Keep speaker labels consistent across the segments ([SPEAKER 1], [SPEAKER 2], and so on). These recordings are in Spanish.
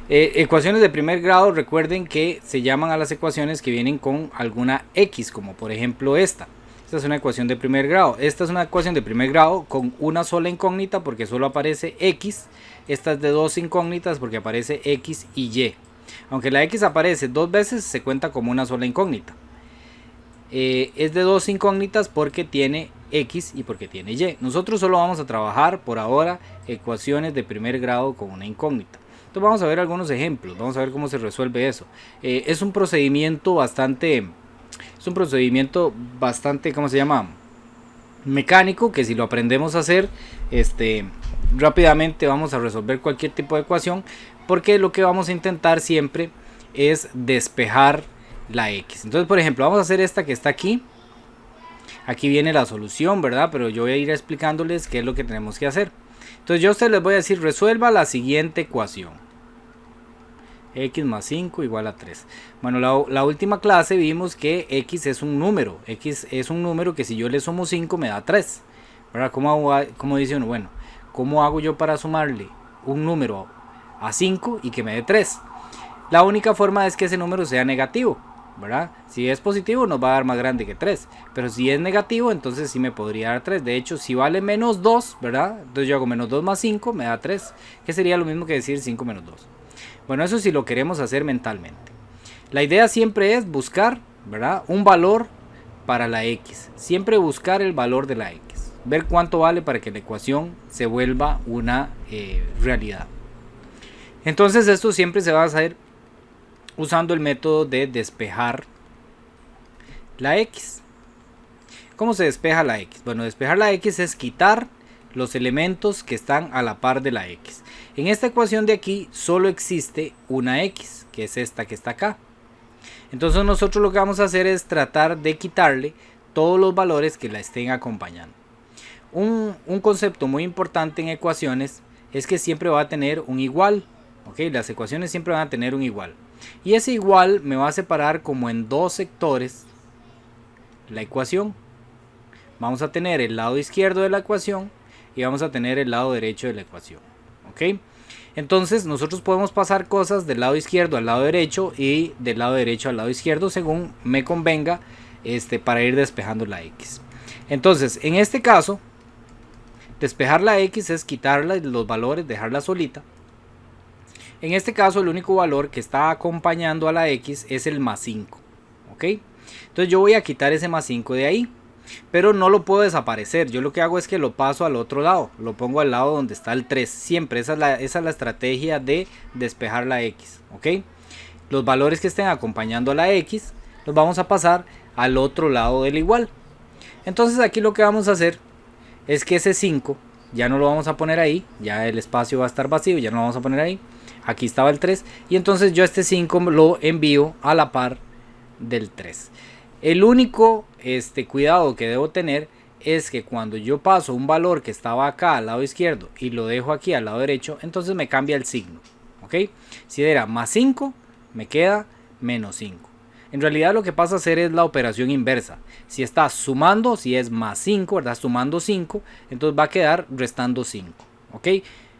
[SPEAKER 1] Ecuaciones de primer grado, recuerden que se llaman a las ecuaciones que vienen con alguna x, como por ejemplo esta. Esta es una ecuación de primer grado. Esta es una ecuación de primer grado con una sola incógnita porque solo aparece x. Esta es de dos incógnitas porque aparece x y y. Aunque la x aparece dos veces, se cuenta como una sola incógnita. Es de dos incógnitas porque tiene x y porque tiene y. Nosotros solo vamos a trabajar por ahora ecuaciones de primer grado con una incógnita. Entonces vamos a ver algunos ejemplos, vamos a ver cómo se resuelve eso. Es un procedimiento bastante, ¿cómo se llama? Mecánico, que si lo aprendemos a hacer, rápidamente vamos a resolver cualquier tipo de ecuación, porque lo que vamos a intentar siempre es despejar la x. Entonces, por ejemplo, vamos a hacer esta que está aquí. Aquí viene la solución, ¿verdad? Pero yo voy a ir explicándoles qué es lo que tenemos que hacer. Entonces yo a ustedes les voy a decir, resuelva la siguiente ecuación. X más 5 igual a 3. Bueno, la última clase vimos que x es un número. X es un número que si yo le sumo 5 me da 3. ¿Verdad? ¿Cómo dice uno? Bueno, ¿cómo hago yo para sumarle un número a 5 y que me dé 3? La única forma es que ese número sea negativo, ¿verdad? Si es positivo nos va a dar más grande que 3. Pero si es negativo, entonces sí me podría dar 3. De hecho, si vale menos 2, ¿verdad? Entonces yo hago menos 2 más 5, me da 3. Que sería lo mismo que decir 5 menos 2. Bueno, eso sí lo queremos hacer mentalmente. La idea siempre es buscar, ¿verdad?, un valor para la x. Siempre buscar el valor de la x. Ver cuánto vale para que la ecuación se vuelva una realidad. Entonces esto siempre se va a hacer usando el método de despejar la x. ¿Cómo se despeja la x? Bueno, despejar la x es quitar los elementos que están a la par de la x. En esta ecuación de aquí solo existe una x, que es esta que está acá. Entonces nosotros lo que vamos a hacer es tratar de quitarle todos los valores que la estén acompañando. Un concepto muy importante en ecuaciones es que siempre va a tener un igual. ¿Okay? Las ecuaciones siempre van a tener un igual. Y ese igual me va a separar como en dos sectores la ecuación. Vamos a tener el lado izquierdo de la ecuación y vamos a tener el lado derecho de la ecuación. ¿Ok? Entonces nosotros podemos pasar cosas del lado izquierdo al lado derecho y del lado derecho al lado izquierdo según me convenga, para ir despejando la x. Entonces en este caso despejar la x es quitarla los valores, dejarla solita. En este caso el único valor que está acompañando a la x es el más 5. ¿Ok? Entonces yo voy a quitar ese más 5 de ahí. Pero no lo puedo desaparecer. Yo lo que hago es que lo paso al otro lado. Lo pongo al lado donde está el 3. Siempre. Esa es la estrategia de despejar la x. ¿Ok? Los valores que estén acompañando a la x los vamos a pasar al otro lado del igual. Entonces aquí lo que vamos a hacer es que ese 5 ya no lo vamos a poner ahí. Ya el espacio va a estar vacío. Ya no lo vamos a poner ahí. Aquí estaba el 3. Y entonces yo este 5 lo envío a la par del 3. El único cuidado que debo tener es que cuando yo paso un valor que estaba acá al lado izquierdo y lo dejo aquí al lado derecho, entonces me cambia el signo. ¿Ok? Si era más 5, me queda menos 5. En realidad lo que pasa a hacer es la operación inversa. Si está sumando, si es más 5, ¿verdad? Sumando 5, entonces va a quedar restando 5. ¿Ok?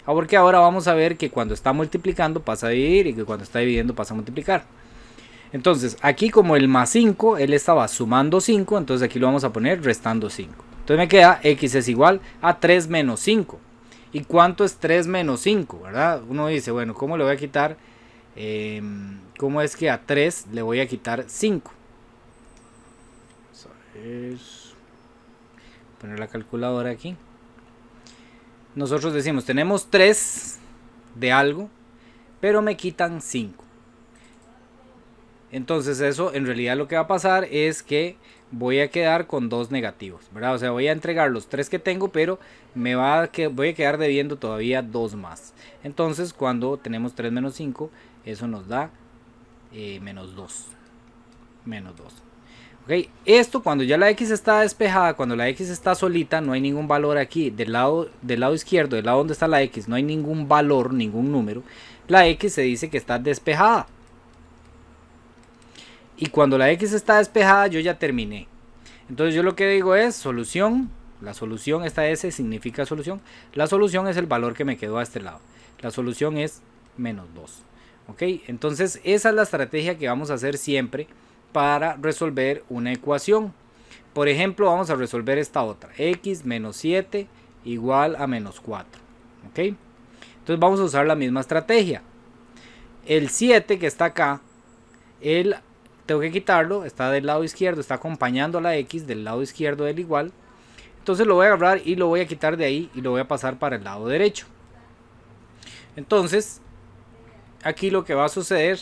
[SPEAKER 1] Porque ahora vamos a ver que cuando está multiplicando pasa a dividir y que cuando está dividiendo pasa a multiplicar. Entonces aquí como el más 5, él estaba sumando 5, entonces aquí lo vamos a poner restando 5. Entonces me queda x es igual a 3 menos 5. ¿Y cuánto es 3 menos 5? ¿Verdad? Uno dice, bueno, ¿cómo le voy a quitar? ¿Cómo es que a 3 le voy a quitar 5? Vamos a poner la calculadora aquí. Nosotros decimos, tenemos 3 de algo, pero me quitan 5. Entonces eso en realidad lo que va a pasar es que voy a quedar con 2 negativos, ¿verdad? O sea, voy a entregar los 3 que tengo, pero voy a quedar debiendo todavía 2 más. Entonces cuando tenemos 3 menos 5, eso nos da menos 2. Menos 2. ¿Ok? Esto cuando ya la x está despejada, cuando la x está solita, no hay ningún valor aquí. Del lado izquierdo, del lado donde está la x, no hay ningún valor, ningún número. La x se dice que está despejada. Y cuando la x está despejada yo ya terminé. Entonces yo lo que digo es solución. La solución, esta S significa solución. La solución es el valor que me quedó a este lado. La solución es menos 2. ¿Ok? Entonces esa es la estrategia que vamos a hacer siempre para resolver una ecuación. Por ejemplo, vamos a resolver esta otra. X menos 7 igual a menos 4. ¿Ok? Entonces vamos a usar la misma estrategia. El 7 que está acá, tengo que quitarlo, está del lado izquierdo, está acompañando a la X del lado izquierdo del igual. Entonces lo voy a agarrar y lo voy a quitar de ahí y lo voy a pasar para el lado derecho. Entonces, aquí lo que va a suceder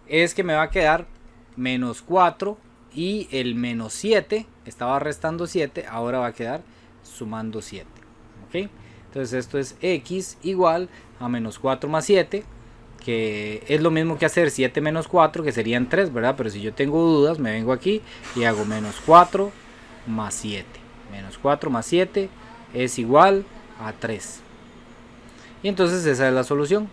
[SPEAKER 1] es que me va a quedar menos 4 y el menos 7, estaba restando 7, ahora va a quedar sumando 7. ¿Ok? Entonces esto es X igual a menos 4 más 7, que es lo mismo que hacer 7 menos 4, que serían 3, ¿verdad? Pero si yo tengo dudas, me vengo aquí y hago menos 4 más 7. Menos 4 más 7 es igual a 3. Y entonces esa es la solución.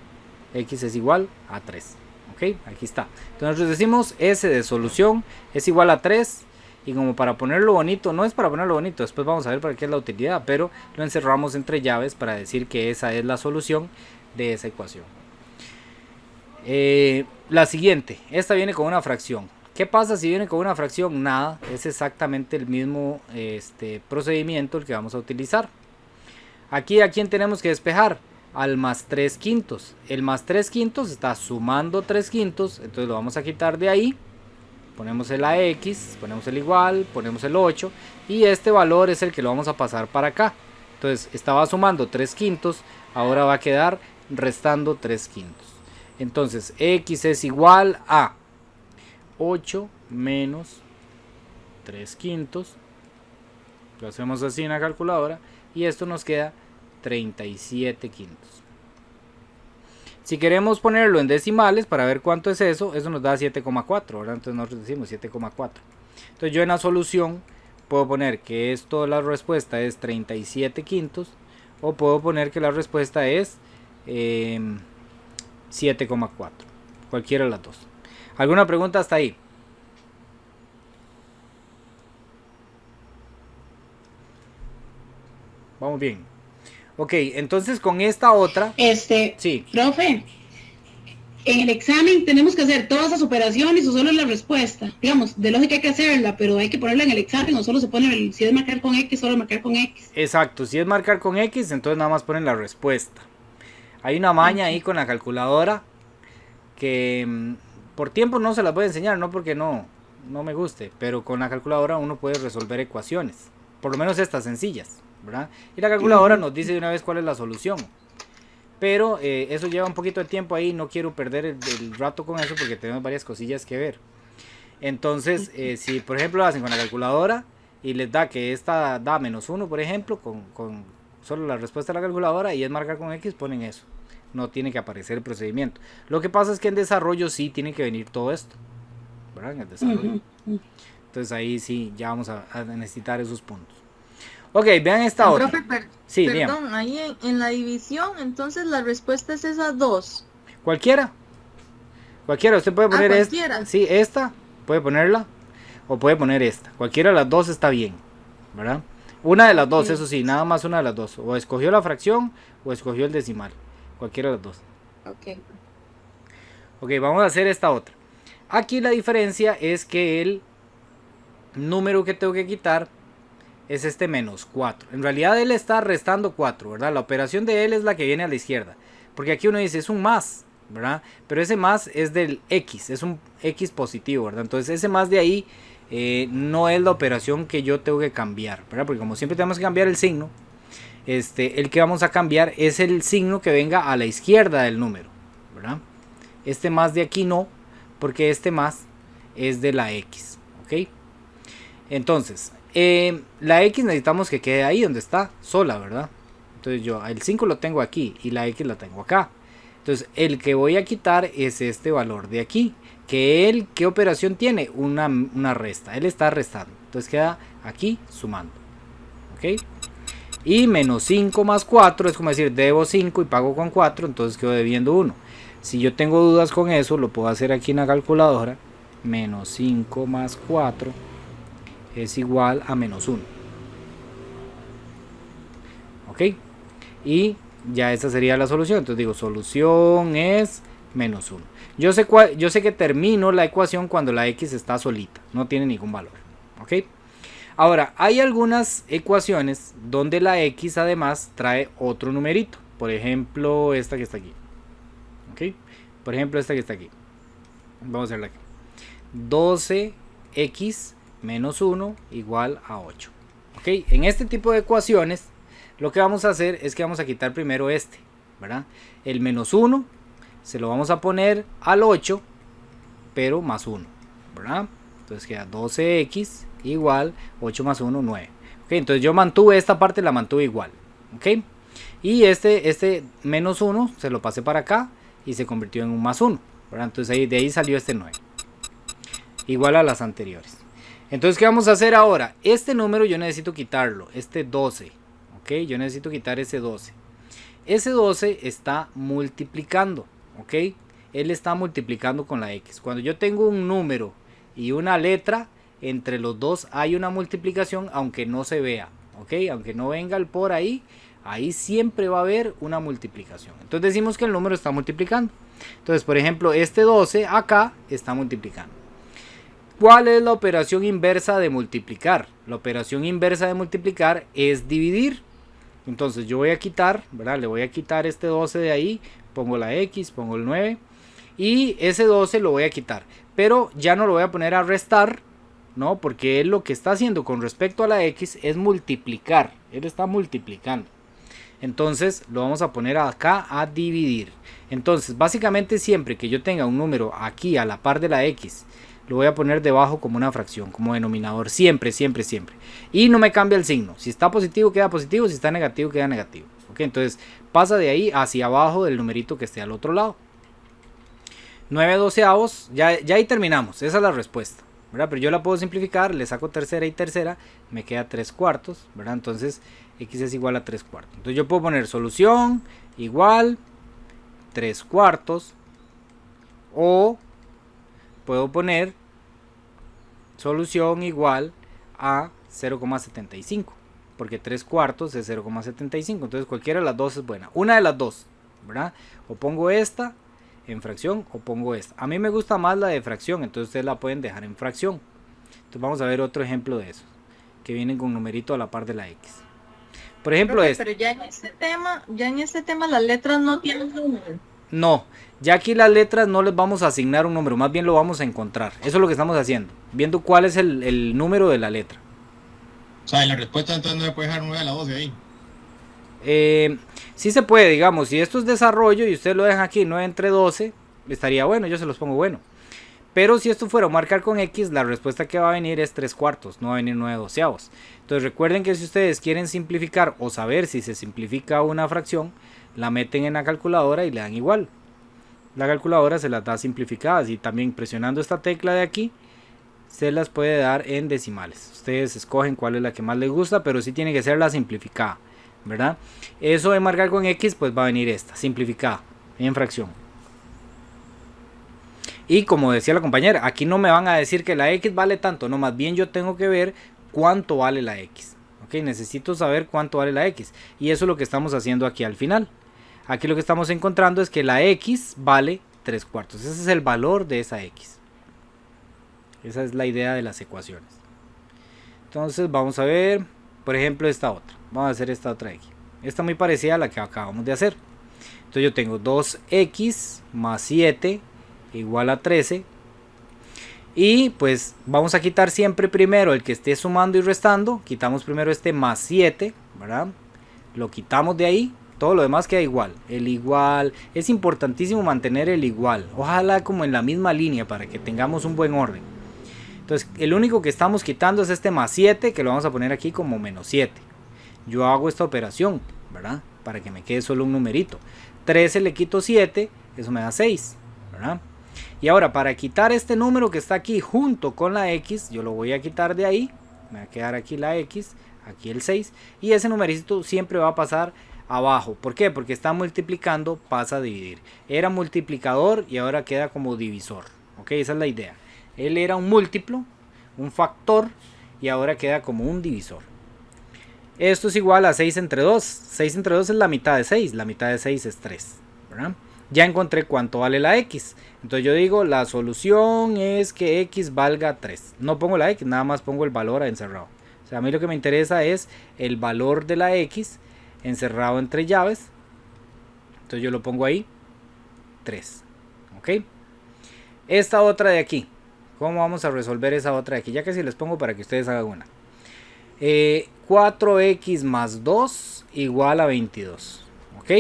[SPEAKER 1] X es igual a 3. ¿Ok? Aquí está. Entonces nosotros decimos S de solución es igual a 3. Y como para ponerlo bonito, no es para ponerlo bonito, después vamos a ver para qué es la utilidad, pero lo encerramos entre llaves para decir que esa es la solución de esa ecuación. La siguiente, esta viene con una fracción. ¿Qué pasa si viene con una fracción? Nada, es exactamente el mismo procedimiento el que vamos a utilizar. Aquí, ¿a quién tenemos que despejar? Al más 3 quintos. El más 3 quintos está sumando 3 quintos, entonces lo vamos a quitar de ahí. Ponemos el AX, ponemos el igual, ponemos el 8 y este valor es el que lo vamos a pasar para acá. Entonces estaba sumando 3 quintos, ahora va a quedar restando 3 quintos. Entonces X es igual a 8 menos 3 quintos. Lo hacemos así en la calculadora y esto nos queda 37 quintos. Si queremos ponerlo en decimales para ver cuánto es eso, eso nos da 7,4, ¿verdad? Entonces nosotros decimos 7,4. Entonces yo en la solución puedo poner que esto, la respuesta es 37 quintos, o puedo poner que la respuesta es 7,4. Cualquiera de las dos. ¿Alguna pregunta hasta ahí? Vamos bien. Ok, entonces con esta otra...
[SPEAKER 2] Sí. Profe, en el examen tenemos que hacer todas esas operaciones o solo la respuesta. Digamos, de lógica hay que hacerla, pero hay que ponerla en el examen o solo se pone, si es marcar con X, solo marcar con X.
[SPEAKER 1] Exacto, si es marcar con X, entonces nada más ponen la respuesta. Hay una maña ahí con la calculadora que por tiempo no se las voy a enseñar, no porque no me guste, pero con la calculadora uno puede resolver ecuaciones, por lo menos estas sencillas, ¿verdad? Y la calculadora nos dice de una vez cuál es la solución. Pero eso lleva un poquito de tiempo ahí, no quiero perder el rato con eso porque tenemos varias cosillas que ver. Entonces, si por ejemplo lo hacen con la calculadora y les da que esta da menos 1, por ejemplo, con solo la respuesta de la calculadora y es marcar con X, ponen eso. No tiene que aparecer el procedimiento. Lo que pasa es que en desarrollo sí tiene que venir todo esto, ¿verdad? En el desarrollo. Entonces ahí sí, ya vamos a necesitar esos puntos. Ok, vean esta otra.
[SPEAKER 3] Profe,
[SPEAKER 1] sí,
[SPEAKER 3] perdón,
[SPEAKER 1] bien.
[SPEAKER 3] ahí en la división, entonces la respuesta es esa 2.
[SPEAKER 1] Cualquiera, usted puede poner
[SPEAKER 3] cualquiera.
[SPEAKER 1] Sí, esta, puede ponerla, o puede poner esta. Cualquiera de las dos está bien, ¿verdad? Una de las dos, eso sí, nada más una de las dos. O escogió la fracción o escogió el decimal. Cualquiera de las dos. Ok, vamos a hacer esta otra. Aquí la diferencia es que el número que tengo que quitar es este menos 4. En realidad él está restando 4, ¿verdad? La operación de él es la que viene a la izquierda. Porque aquí uno dice es un más, ¿verdad? Pero ese más es del X, es un X positivo, ¿verdad? Entonces ese más de ahí no es la operación que yo tengo que cambiar, ¿verdad? Porque como siempre tenemos que cambiar el signo, el que vamos a cambiar es el signo que venga a la izquierda del número, ¿verdad? Este más de aquí no, porque este más es de la X, ¿ok? Entonces, la X necesitamos que quede ahí donde está, sola, ¿verdad? Entonces yo el 5 lo tengo aquí y la X la tengo acá. Entonces el que voy a quitar es este valor de aquí. Que él, ¿qué operación tiene? Una resta. Él está restando. Entonces queda aquí sumando. ¿Ok? Y menos 5 más 4 es como decir, debo 5 y pago con 4, entonces quedo debiendo 1. Si yo tengo dudas con eso, lo puedo hacer aquí en la calculadora. Menos 5 más 4 es igual a menos 1. ¿Ok? Y ya esa sería la solución. Entonces digo, solución es menos 1. Yo sé que termino la ecuación cuando la x está solita, no tiene ningún valor. ¿Ok? Ahora, hay algunas ecuaciones donde la x además trae otro numerito. Por ejemplo, esta que está aquí. ¿Ok? Por ejemplo, esta que está aquí. Vamos a hacerla aquí. 12x menos 1 igual a 8. ¿Ok? En este tipo de ecuaciones, lo que vamos a hacer es que vamos a quitar primero este, ¿verdad? El menos 1 se lo vamos a poner al 8, pero más 1, ¿verdad? Entonces queda 12x igual 8 más 1, 9. ¿Ok? Entonces yo mantuve esta parte, la mantuve igual. ¿Ok? Y este menos 1 se lo pasé para acá y se convirtió en un más 1, ¿verdad? Entonces de ahí salió este 9. Igual a las anteriores. Entonces, ¿qué vamos a hacer ahora? Este número yo necesito quitarlo, este 12. ¿Ok? Yo necesito quitar ese 12. Ese 12 está multiplicando. ¿Ok? Él está multiplicando con la x. Cuando yo tengo un número y una letra, entre los dos hay una multiplicación, aunque no se vea. ¿Ok? Aunque no venga el por ahí, ahí siempre va a haber una multiplicación. Entonces decimos que el número está multiplicando. Entonces, por ejemplo, este 12 acá está multiplicando. ¿Cuál es la operación inversa de multiplicar? La operación inversa de multiplicar es dividir. Entonces yo voy a quitar, ¿verdad? Le voy a quitar este 12 de ahí, pongo la x, pongo el 9 y ese 12 lo voy a quitar. Pero ya no lo voy a poner a restar, ¿no? Porque él lo que está haciendo con respecto a la x es multiplicar. Él está multiplicando. Entonces lo vamos a poner acá a dividir. Entonces básicamente siempre que yo tenga un número aquí a la par de la x, lo voy a poner debajo como una fracción, como denominador, siempre, siempre, siempre. Y no me cambia el signo. Si está positivo queda positivo, si está negativo queda negativo. ¿Ok? Entonces pasa de ahí hacia abajo del numerito que esté al otro lado. 9 doceavos, ya ahí terminamos, esa es la respuesta, ¿verdad? Pero yo la puedo simplificar, le saco tercera y tercera, me queda 3 cuartos, ¿verdad? Entonces x es igual a 3 cuartos. Entonces yo puedo poner solución igual 3 cuartos o puedo poner solución igual a 0,75 porque 3 cuartos es 0,75. Entonces cualquiera de las dos es buena, una de las dos, ¿verdad? O pongo esta en fracción o pongo esta. A mí me gusta más la de fracción, entonces ustedes la pueden dejar en fracción. Entonces vamos a ver otro ejemplo de esos que vienen con numerito a la par de la x. Por ejemplo,
[SPEAKER 3] Profe, pero ya en este tema las letras no tienen número.
[SPEAKER 1] No, ya aquí las letras no les vamos a asignar un número, más bien lo vamos a encontrar. Eso es lo que estamos haciendo, viendo cuál es el número de la letra.
[SPEAKER 4] O sea, en la respuesta entonces no se puede dejar 9 a la 12 ahí.
[SPEAKER 1] Sí se puede, digamos, si esto es desarrollo y ustedes lo dejan aquí 9 entre 12, estaría bueno, yo se los pongo bueno. Pero si esto fuera a marcar con x, la respuesta que va a venir es 3 cuartos, no va a venir 9 doceavos. Entonces recuerden que si ustedes quieren simplificar o saber si se simplifica una fracción, la meten en la calculadora y le dan igual. La calculadora se las da simplificadas y también presionando esta tecla de aquí se las puede dar en decimales. Ustedes escogen cuál es la que más les gusta, pero sí tiene que ser la simplificada, ¿verdad? Eso de marcar con x, pues va a venir esta, simplificada, en fracción. Y como decía la compañera, aquí no me van a decir que la x vale tanto, no, más bien yo tengo que ver cuánto vale la x. ¿Ok? Necesito saber cuánto vale la x. Y eso es lo que estamos haciendo aquí al final. Aquí lo que estamos encontrando es que la x vale 3 cuartos. Ese es el valor de esa x. Esa es la idea de las ecuaciones. Entonces vamos a ver, por ejemplo, esta otra. Vamos a hacer esta otra aquí. Esta muy parecida a la que acabamos de hacer. Entonces yo tengo 2x más 7 igual a 13. Y pues vamos a quitar siempre primero el que esté sumando y restando. Quitamos primero este más 7, ¿verdad? Lo quitamos de ahí. Todo lo demás queda igual. El igual. Es importantísimo mantener el igual. Ojalá como en la misma línea para que tengamos un buen orden. Entonces el único que estamos quitando es este más 7, que lo vamos a poner aquí como menos 7. Yo hago esta operación, ¿verdad? Para que me quede solo un numerito. 13 le quito 7, eso me da 6, ¿verdad? Y ahora para quitar este número que está aquí junto con la x, yo lo voy a quitar de ahí. Me va a quedar aquí la x, aquí el 6. Y ese numerito siempre va a pasar abajo. ¿Por qué? Porque está multiplicando, pasa a dividir. Era multiplicador y ahora queda como divisor. ¿Ok? Esa es la idea. Él era un múltiplo, un factor, y ahora queda como un divisor. Esto es igual a 6 entre 2. 6 entre 2 es la mitad de 6. La mitad de 6 es 3, ¿verdad? ya encontré cuánto vale la x. Entonces yo digo, la solución es que x valga 3. No pongo la x, nada más pongo el valor encerrado. O sea, a mí lo que me interesa es el valor de la x encerrado entre llaves. Entonces yo lo pongo ahí, 3. ¿Ok? Esta otra de aquí, ¿cómo vamos a resolver esa otra de aquí? Ya que si les pongo para que ustedes hagan una. 4x más 2 igual a 22. ¿Ok?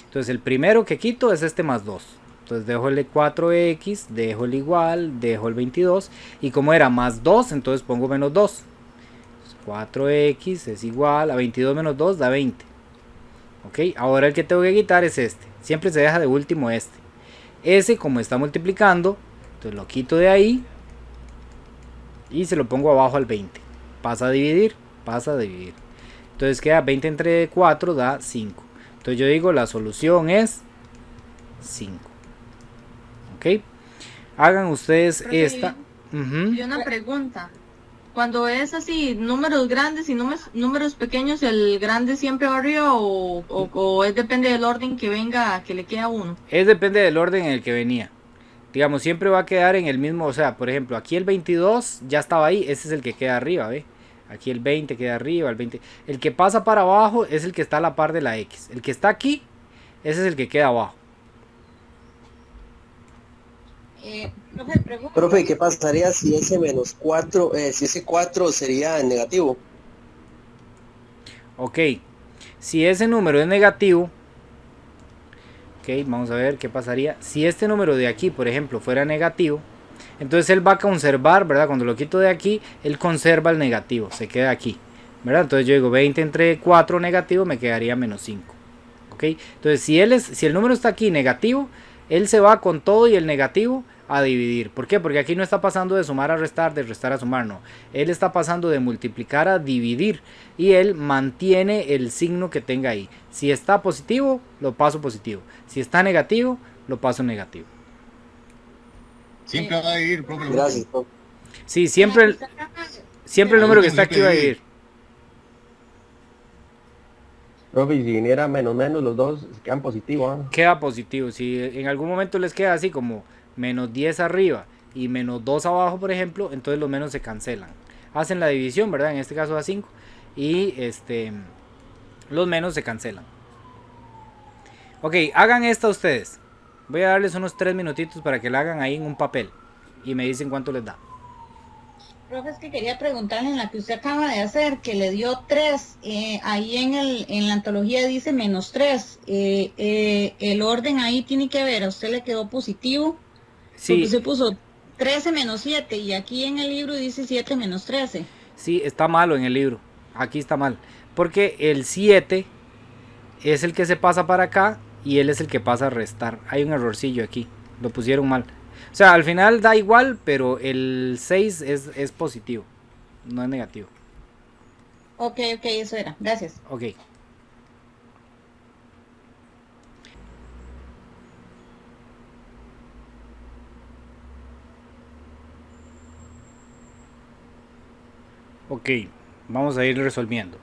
[SPEAKER 1] Entonces el primero que quito es este más 2. Entonces dejo el 4x, dejo el igual, dejo el 22. Y como era más 2, entonces pongo menos 2. 4x es igual a 22 menos 2 da 20. Ok, ahora el que tengo que quitar es este. Siempre se deja de último este. Ese, como está multiplicando, entonces lo quito de ahí y se lo pongo abajo al 20. Pasa a dividir, pasa a dividir. Entonces queda 20 entre 4 da 5. Entonces yo digo la solución es 5. Ok, hagan ustedes
[SPEAKER 3] Profe,
[SPEAKER 1] esta.
[SPEAKER 3] Y una pregunta. Cuando es así, números grandes y números pequeños, ¿el grande siempre va arriba o es depende del orden que venga, que le queda a uno?
[SPEAKER 1] Es depende del orden en el que venía. Digamos, siempre va a quedar en el mismo, o sea, por ejemplo, aquí el 22 ya estaba ahí, ese es el que queda arriba, ¿ve? Aquí el 20 queda arriba, el 20. El que pasa para abajo es el que está a la par de la X. El que está aquí, ese es el que queda abajo.
[SPEAKER 3] Profe, pregunta.
[SPEAKER 5] Profe, ¿qué pasaría si ese menos 4, si ese 4 sería negativo?
[SPEAKER 1] Ok, si ese número es negativo, ok, vamos a ver qué pasaría. Si este número de aquí, por ejemplo, fuera negativo, entonces él va a conservar, ¿verdad? Cuando lo quito de aquí, él conserva el negativo, se queda aquí, ¿verdad? Entonces yo digo 20 entre 4 negativo me quedaría menos 5. Ok, entonces si el número está aquí negativo, él se va con todo y el negativo a dividir. ¿Por qué? Porque aquí no está pasando de sumar a restar, de restar a sumar, no. Él está pasando de multiplicar a dividir y él mantiene el signo que tenga ahí. Si está positivo, lo paso positivo. Si está negativo, lo paso negativo.
[SPEAKER 4] Siempre va a dividir, profe.
[SPEAKER 5] Gracias, profe.
[SPEAKER 1] Sí, siempre el número que está aquí va a dividir.
[SPEAKER 6] Profe, y si viniera menos menos, los dos quedan positivos, ¿ah?
[SPEAKER 1] Queda positivo. Si en algún momento les queda así como menos 10 arriba y menos 2 abajo, por ejemplo, entonces los menos se cancelan. Hacen la división, ¿verdad? En este caso da 5 y los menos se cancelan. Ok, hagan esta ustedes. Voy a darles unos 3 minutitos para que la hagan ahí en un papel y me dicen cuánto les da.
[SPEAKER 7] Profe, es que quería preguntarle en la que usted acaba de hacer, que le dio 3, ahí en la antología dice menos 3, el orden ahí tiene que ver, a usted le quedó positivo,
[SPEAKER 1] Sí,
[SPEAKER 7] porque usted puso 13 menos 7 y aquí en el libro dice 7 menos 13.
[SPEAKER 1] sí, está malo en el libro. Aquí está mal. Porque el 7 es el que se pasa para acá y él es el que pasa a restar. Hay un errorcillo aquí. Lo pusieron mal. O sea, al final da igual, pero el 6 es positivo. No es negativo.
[SPEAKER 7] Ok, eso era, gracias.
[SPEAKER 1] Ok. Ok, vamos a ir resolviendo.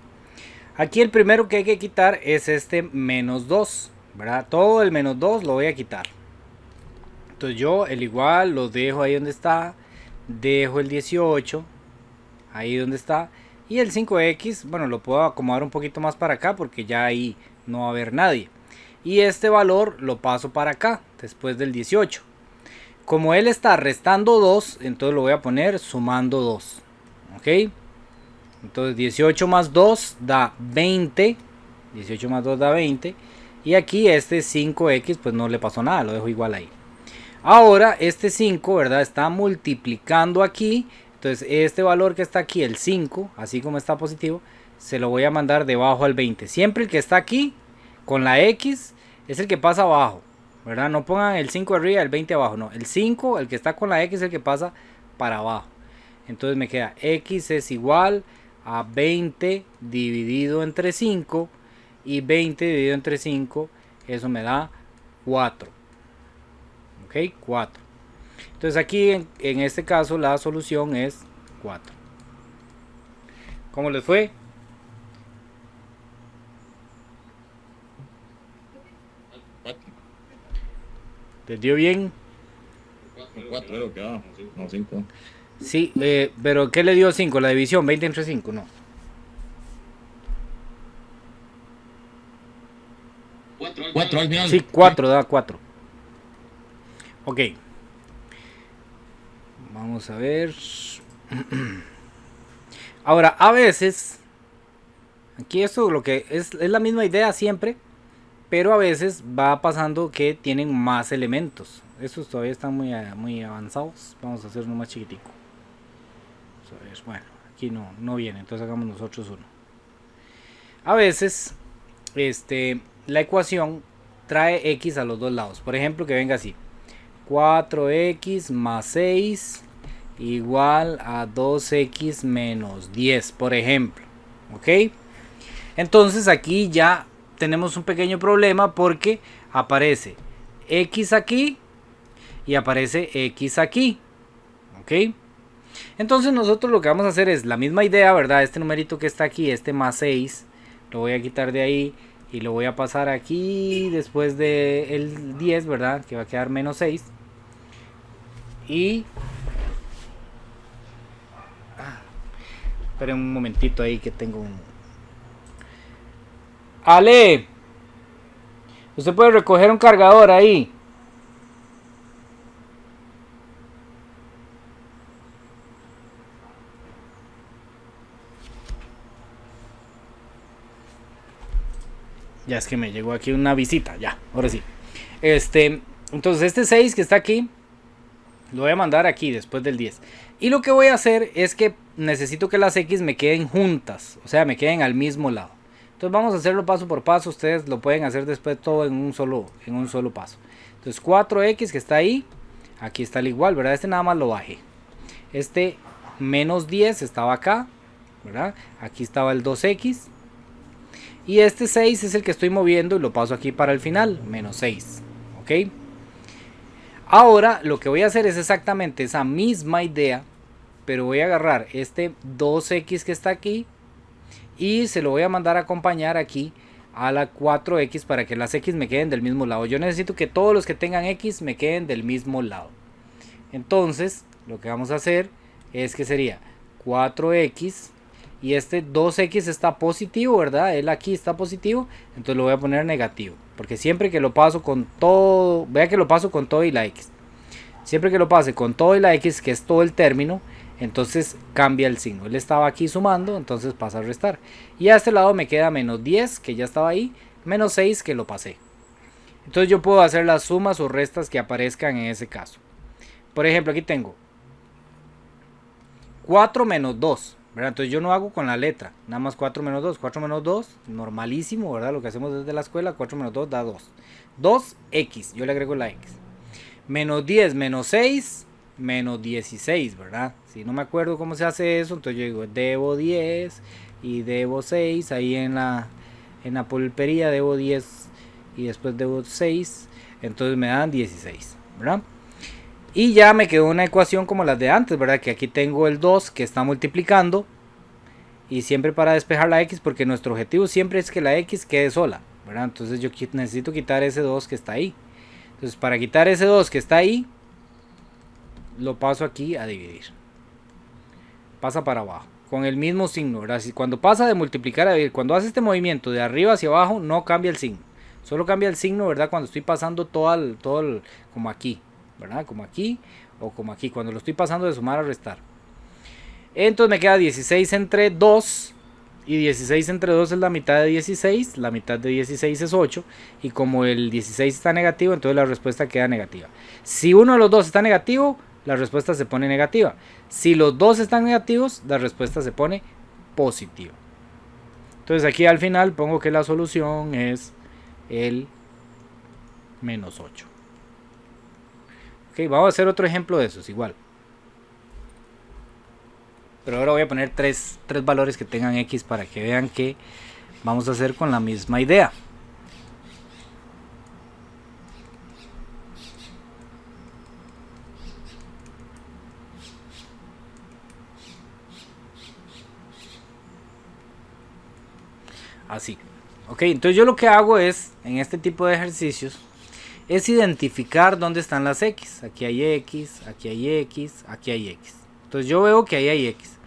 [SPEAKER 1] Aquí el primero que hay que quitar es este menos 2, ¿verdad? Todo el menos 2 lo voy a quitar. Entonces yo el igual lo dejo ahí donde está. Dejo el 18 ahí donde está. Y el 5x, bueno, lo puedo acomodar un poquito más para acá porque ya ahí no va a haber nadie. Y este valor lo paso para acá, después del 18. Como él está restando 2, entonces lo voy a poner sumando 2. ¿Ok? Entonces 18 más 2 da 20. 18 más 2 da 20. Y aquí este 5x pues no le pasó nada, lo dejo igual ahí. Ahora este 5, ¿verdad? Está multiplicando aquí. Entonces este valor que está aquí, el 5, así como está positivo, se lo voy a mandar debajo al 20. Siempre el que está aquí con la x es el que pasa abajo, ¿verdad? No pongan el 5 arriba y el 20 abajo, no. El 5, el que está con la x es el que pasa para abajo. Entonces me queda x es igual a 20 dividido entre 5 y 20 dividido entre 5, eso me da 4. Ok, 4. Entonces aquí en este caso la solución es 4. ¿Cómo les fue? ¿Les dio bien?
[SPEAKER 4] 4 es lo que da. No, 5.
[SPEAKER 1] Sí, pero ¿qué le dio 5? La división, 20 entre 5, no.
[SPEAKER 4] 4 al final.
[SPEAKER 1] Sí, 4, da 4. Ok. Vamos a ver. Ahora, a veces, aquí esto lo que es la misma idea siempre, pero a veces va pasando que tienen más elementos. Estos todavía están muy avanzados. Vamos a hacer uno más chiquitico. Vamos a ver, bueno, aquí no viene, entonces hagamos nosotros uno. A veces, la ecuación trae x a los dos lados. Por ejemplo, que venga así: 4x más 6 igual a 2x menos 10, por ejemplo. ¿Ok? Entonces aquí ya tenemos un pequeño problema porque aparece x aquí y aparece x aquí. ¿Ok? Entonces nosotros lo que vamos a hacer es la misma idea, ¿verdad? Este numerito que está aquí, este más 6, lo voy a quitar de ahí y lo voy a pasar aquí después del 10, ¿verdad? Que va a quedar menos 6. Y... esperen un momentito ahí que tengo un... Ale, usted puede recoger un cargador ahí. Ya es que me llegó aquí una visita, ya, ahora sí. Entonces este 6 que está aquí, lo voy a mandar aquí después del 10. Y lo que voy a hacer es que necesito que las X me queden juntas, o sea, me queden al mismo lado. Entonces vamos a hacerlo paso por paso, ustedes lo pueden hacer después todo en un solo paso. Entonces 4X que está ahí, aquí está el igual, ¿verdad? Este nada más lo bajé. Este menos 10 estaba acá, ¿verdad? Aquí estaba el 2X. Y este 6 es el que estoy moviendo y lo paso aquí para el final, menos 6. ¿Ok? Ahora lo que voy a hacer es exactamente esa misma idea, pero voy a agarrar este 2X que está aquí y se lo voy a mandar a acompañar aquí a la 4X para que las X me queden del mismo lado. Yo necesito que todos los que tengan X me queden del mismo lado. Entonces lo que vamos a hacer es que sería 4X y este 2X está positivo, ¿verdad? Él aquí está positivo, entonces lo voy a poner negativo. Porque siempre que lo paso con todo, vea que lo paso con todo y la X. Siempre que lo pase con todo y la X, que es todo el término, entonces cambia el signo. Él estaba aquí sumando, entonces pasa a restar. Y a este lado me queda menos 10, que ya estaba ahí, menos 6, que lo pasé. Entonces yo puedo hacer las sumas o restas que aparezcan en ese caso. Por ejemplo, aquí tengo 4 menos 2. ¿Verdad? Entonces yo no hago con la letra, nada más 4 menos 2, 4 menos 2, normalísimo, ¿verdad? Lo que hacemos desde la escuela, 4 menos 2 da 2. 2x, yo le agrego la x. Menos 10 menos 6, menos 16, ¿verdad? Si no me acuerdo cómo se hace eso, entonces yo digo, debo 10 y debo 6, ahí en la pulpería debo 10 y después debo 6, entonces me dan 16, ¿verdad? Y ya me quedó una ecuación como las de antes, ¿verdad? Que aquí tengo el 2 que está multiplicando. Y siempre para despejar la X, porque nuestro objetivo siempre es que la X quede sola, ¿verdad? Entonces yo necesito quitar ese 2 que está ahí. Entonces para quitar ese 2 que está ahí, lo paso aquí a dividir. Pasa para abajo, con el mismo signo, ¿verdad? Cuando pasa de multiplicar a dividir, cuando hace este movimiento de arriba hacia abajo, no cambia el signo. Solo cambia el signo, ¿verdad? Cuando estoy pasando todo el como aquí, ¿verdad? Como aquí o como aquí, cuando lo estoy pasando de sumar a restar. Entonces me queda 16 entre 2 y 16 entre 2 es la mitad de 16, la mitad de 16 es 8 y como el 16 está negativo, entonces la respuesta queda negativa. Si uno de los dos está negativo, la respuesta se pone negativa. Si los dos están negativos, la respuesta se pone positiva. Entonces aquí al final pongo que la solución es el menos 8. Ok, vamos a hacer otro ejemplo de esos igual. Pero ahora voy a poner tres valores que tengan X para que vean que vamos a hacer con la misma idea. Así. Ok, entonces yo lo que hago es, en este tipo de ejercicios, es identificar dónde están las X. Aquí hay X, aquí hay X, aquí hay X. Entonces yo veo que ahí hay X.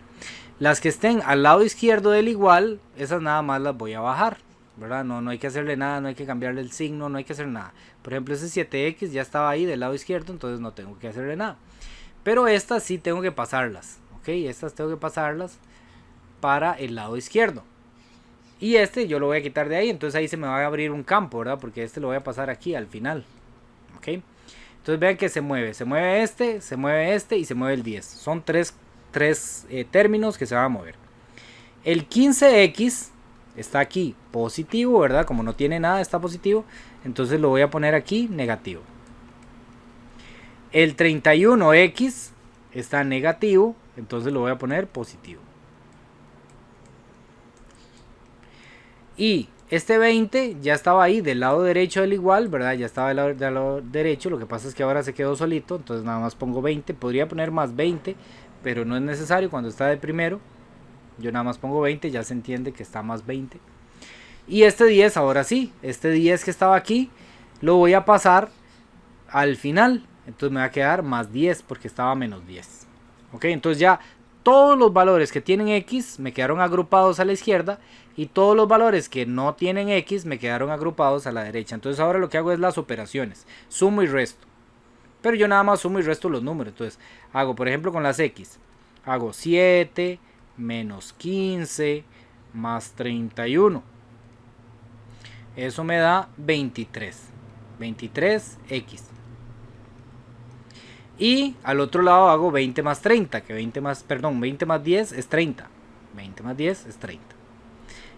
[SPEAKER 1] Las que estén al lado izquierdo del igual, esas nada más las voy a bajar, ¿verdad? No hay que hacerle nada, no hay que cambiarle el signo, no hay que hacer nada. Por ejemplo, ese 7X ya estaba ahí del lado izquierdo, entonces no tengo que hacerle nada. Pero estas sí tengo que pasarlas, ¿ok? Estas tengo que pasarlas para el lado izquierdo. Y este yo lo voy a quitar de ahí, entonces ahí se me va a abrir un campo, ¿verdad? Porque este lo voy a pasar aquí al final, ¿ok? Entonces vean que se mueve este y se mueve el 10. Son tres términos que se van a mover. El 15X está aquí positivo, ¿verdad? Como no tiene nada, está positivo. Entonces lo voy a poner aquí negativo. El 31X está negativo, entonces lo voy a poner positivo. Y este 20 ya estaba ahí del lado derecho del igual, ¿verdad? Ya estaba del lado derecho, lo que pasa es que ahora se quedó solito, entonces nada más pongo 20. Podría poner más 20, pero no es necesario cuando está de primero. Yo nada más pongo 20, ya se entiende que está más 20. Y este 10, ahora sí, este 10 que estaba aquí, lo voy a pasar al final. Entonces me va a quedar más 10 porque estaba menos 10. Ok, entonces ya todos los valores que tienen X me quedaron agrupados a la izquierda. Y todos los valores que no tienen X me quedaron agrupados a la derecha. Entonces ahora lo que hago es las operaciones. Sumo y resto. Pero yo nada más sumo y resto los números. Entonces hago, por ejemplo, con las X. Hago 7 menos 15 más 31. Eso me da 23. 23X. Y al otro lado hago 20 más 30. Que 20 más 10 es 30. 20 más 10 es 30.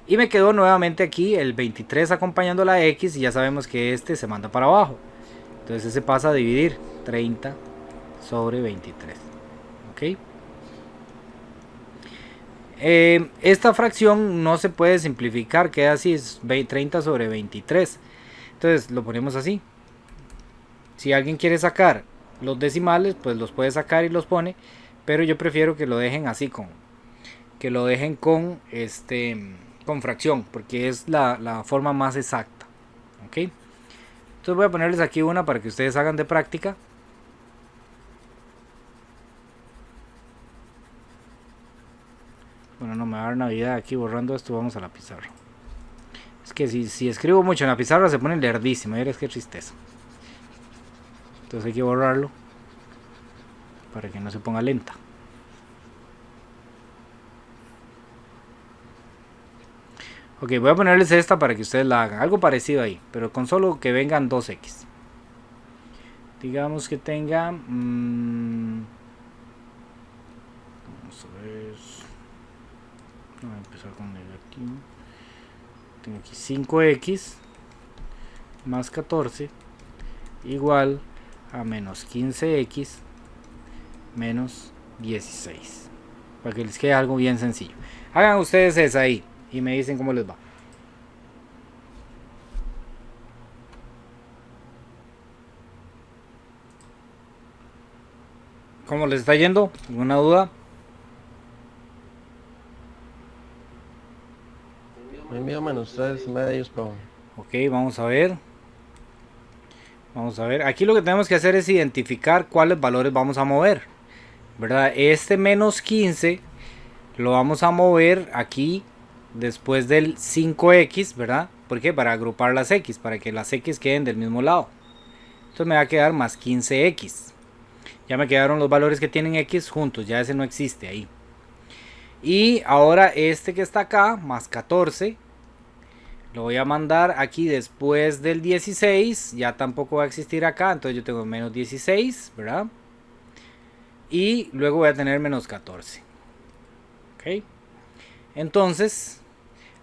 [SPEAKER 1] Y me quedó nuevamente aquí el 23 acompañando la X. Y ya sabemos que este se manda para abajo. Entonces se pasa a dividir 30 sobre 23. ¿Ok? Esta fracción no se puede simplificar. Queda así, es 30 sobre 23. Entonces lo ponemos así. Si alguien quiere sacar los decimales, pues los puede sacar y los pone. Pero yo prefiero que lo dejen así con fracción, porque es la forma más exacta. ¿Ok? Entonces voy a ponerles aquí una para que ustedes hagan de práctica. Bueno, no me va a dar Navidad aquí borrando esto. Vamos a la pizarra. Es que si escribo mucho en la pizarra se pone lerdísimo. Mira, es que tristeza. Entonces hay que borrarlo para que no se ponga lenta. Ok, voy a ponerles esta para que ustedes la hagan. Algo parecido ahí, pero con solo que vengan 2X. Digamos que tenga... vamos a ver... Voy a empezar con negativo. Tengo aquí 5X más 14 igual a menos 15X menos 16. Para que les quede algo bien sencillo. Hagan ustedes esa ahí y me dicen cómo les va. ¿Cómo les está yendo? ¿Alguna duda?
[SPEAKER 6] Me envío menos 3 medios, pro.
[SPEAKER 1] Ok, vamos a ver. Vamos a ver. Aquí lo que tenemos que hacer es identificar cuáles valores vamos a mover, ¿verdad? Este menos 15 lo vamos a mover aquí después del 5X, ¿verdad? ¿Por qué? Para agrupar las X, para que las X queden del mismo lado. Entonces me va a quedar más 15X. Ya me quedaron los valores que tienen X juntos, ya ese no existe ahí. Y ahora este que está acá, más 14, lo voy a mandar aquí después del 16, ya tampoco va a existir acá, entonces yo tengo menos 16, ¿verdad? Y luego voy a tener menos 14. Ok. Entonces,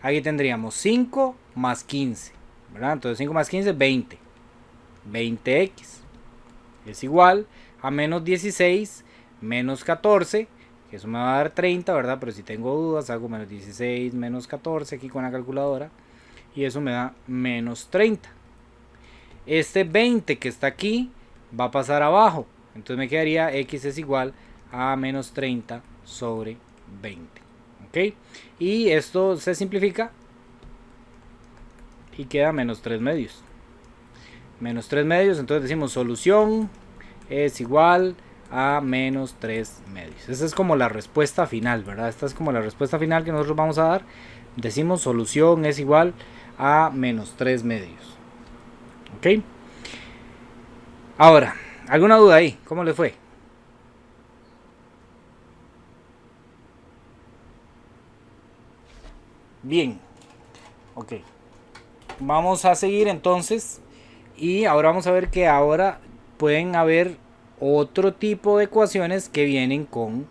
[SPEAKER 1] aquí tendríamos 5 más 15, ¿verdad? Entonces 5 más 15 es 20. 20X es igual a menos 16 menos 14, que eso me va a dar 30, ¿verdad? Pero si tengo dudas, hago menos 16 menos 14 aquí con la calculadora. Y eso me da menos 30. Este 20 que está aquí va a pasar abajo. Entonces me quedaría X es igual a menos 30 sobre 20. ¿Ok? Y esto se simplifica y queda menos 3 medios. menos 3 medios. Entonces decimos solución es igual a menos 3 medios. Esa es como la respuesta final, ¿verdad? Esta es como la respuesta final que nosotros vamos a dar. Decimos solución es igual a menos 3 medios. ¿Ok? Ahora, ¿alguna duda ahí? ¿Cómo le fue? Bien. Ok. Vamos a seguir entonces. Y ahora vamos a ver que ahora pueden haber otro tipo de ecuaciones que vienen con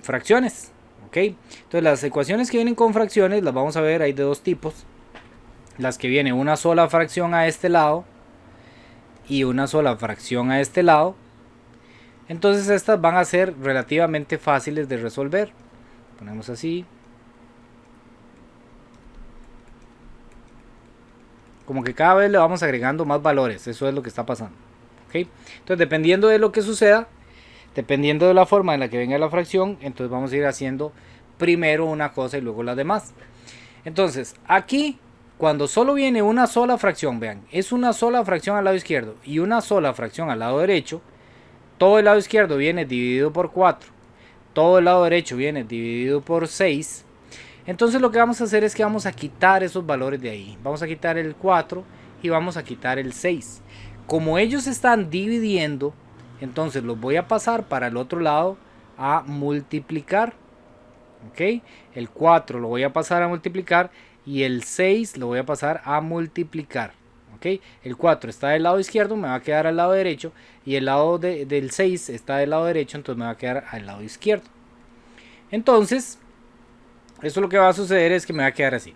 [SPEAKER 1] fracciones. ¿Ok? Entonces las ecuaciones que vienen con fracciones las vamos a ver, hay de dos tipos. Las que viene una sola fracción a este lado y una sola fracción a este lado. Entonces estas van a ser relativamente fáciles de resolver. Ponemos así. Como que cada vez le vamos agregando más valores. Eso es lo que está pasando. ¿Okay? Entonces dependiendo de lo que suceda, dependiendo de la forma en la que venga la fracción, entonces vamos a ir haciendo primero una cosa y luego las demás. Entonces aquí, cuando solo viene una sola fracción, vean, es una sola fracción al lado izquierdo y una sola fracción al lado derecho. Todo el lado izquierdo viene dividido por 4. Todo el lado derecho viene dividido por 6. Entonces lo que vamos a hacer es que vamos a quitar esos valores de ahí. Vamos a quitar el 4 y vamos a quitar el 6. Como ellos están dividiendo, entonces los voy a pasar para el otro lado a multiplicar. ¿Ok? El 4 lo voy a pasar a multiplicar y el 6 lo voy a pasar a multiplicar. ¿Ok? El 4 está del lado izquierdo, me va a quedar al lado derecho. Y el lado del 6 está del lado derecho, entonces me va a quedar al lado izquierdo. Entonces, esto lo que va a suceder es que me va a quedar así.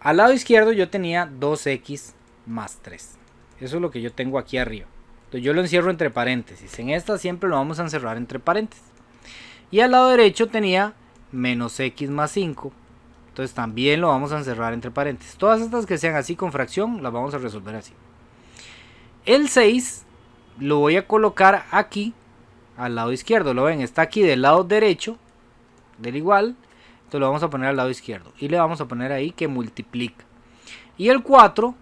[SPEAKER 1] Al lado izquierdo yo tenía 2x más 3. Eso es lo que yo tengo aquí arriba. Entonces yo lo encierro entre paréntesis. En esta siempre lo vamos a encerrar entre paréntesis. Y al lado derecho tenía menos x más 5. Entonces también lo vamos a encerrar entre paréntesis. Todas estas que sean así con fracción las vamos a resolver así. El 6 lo voy a colocar aquí al lado izquierdo. Lo ven, está aquí del lado derecho del igual. Entonces lo vamos a poner al lado izquierdo. Y le vamos a poner ahí que multiplica. Y el 4,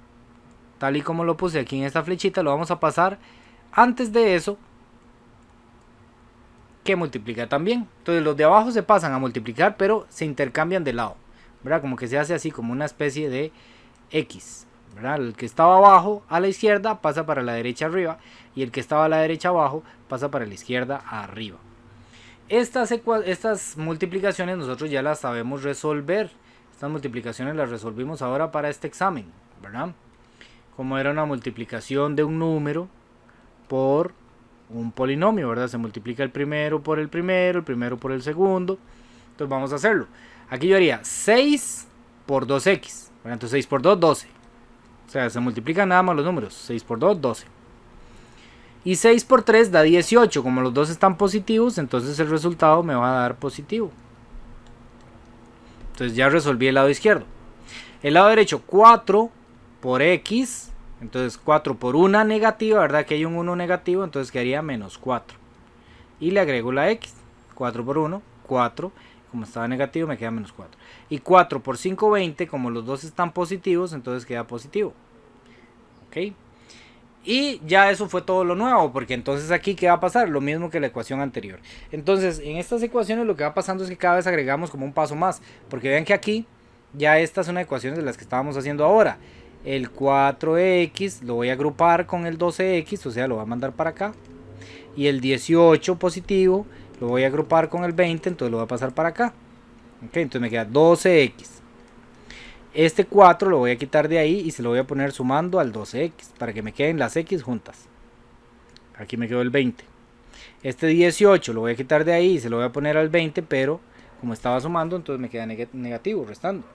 [SPEAKER 1] tal y como lo puse aquí en esta flechita, lo vamos a pasar antes de eso que multiplica también. Entonces los de abajo se pasan a multiplicar, pero se intercambian de lado, ¿verdad? Como que se hace así como una especie de X, ¿verdad? El que estaba abajo a la izquierda pasa para la derecha arriba y el que estaba a la derecha abajo pasa para la izquierda arriba. Estas multiplicaciones nosotros ya las sabemos resolver. Estas multiplicaciones las resolvimos ahora para este examen, ¿verdad? Como era una multiplicación de un número por un polinomio, ¿verdad? Se multiplica el primero por el primero por el segundo. Entonces vamos a hacerlo. Aquí yo haría 6 por 2x. Bueno, entonces 6 por 2, 12. O sea, se multiplican nada más los números. 6 por 2, 12. Y 6 por 3 da 18. Como los dos están positivos, entonces el resultado me va a dar positivo. Entonces ya resolví el lado izquierdo. El lado derecho, 4 por x. Entonces 4 por una negativa, ¿verdad? Que hay un 1 negativo, entonces quedaría menos 4. Y le agrego la x. 4 por 1, 4. Como estaba negativo me queda menos 4. Y 4 por 5, 20. Como los dos están positivos, entonces queda positivo. ¿Ok? Y ya eso fue todo lo nuevo, porque entonces aquí ¿qué va a pasar? Lo mismo que la ecuación anterior. Entonces en estas ecuaciones lo que va pasando es que cada vez agregamos como un paso más. Porque vean que aquí ya esta es una ecuación de las que estábamos haciendo ahora. El 4x lo voy a agrupar con el 12x, o sea lo voy a mandar para acá. Y el 18 positivo lo voy a agrupar con el 20, entonces lo voy a pasar para acá. Ok, entonces me queda 12x. Este 4 lo voy a quitar de ahí y se lo voy a poner sumando al 12x para que me queden las x juntas. Aquí me quedó el 20. Este 18 lo voy a quitar de ahí y se lo voy a poner al 20, pero como estaba sumando, entonces me queda negativo, restando.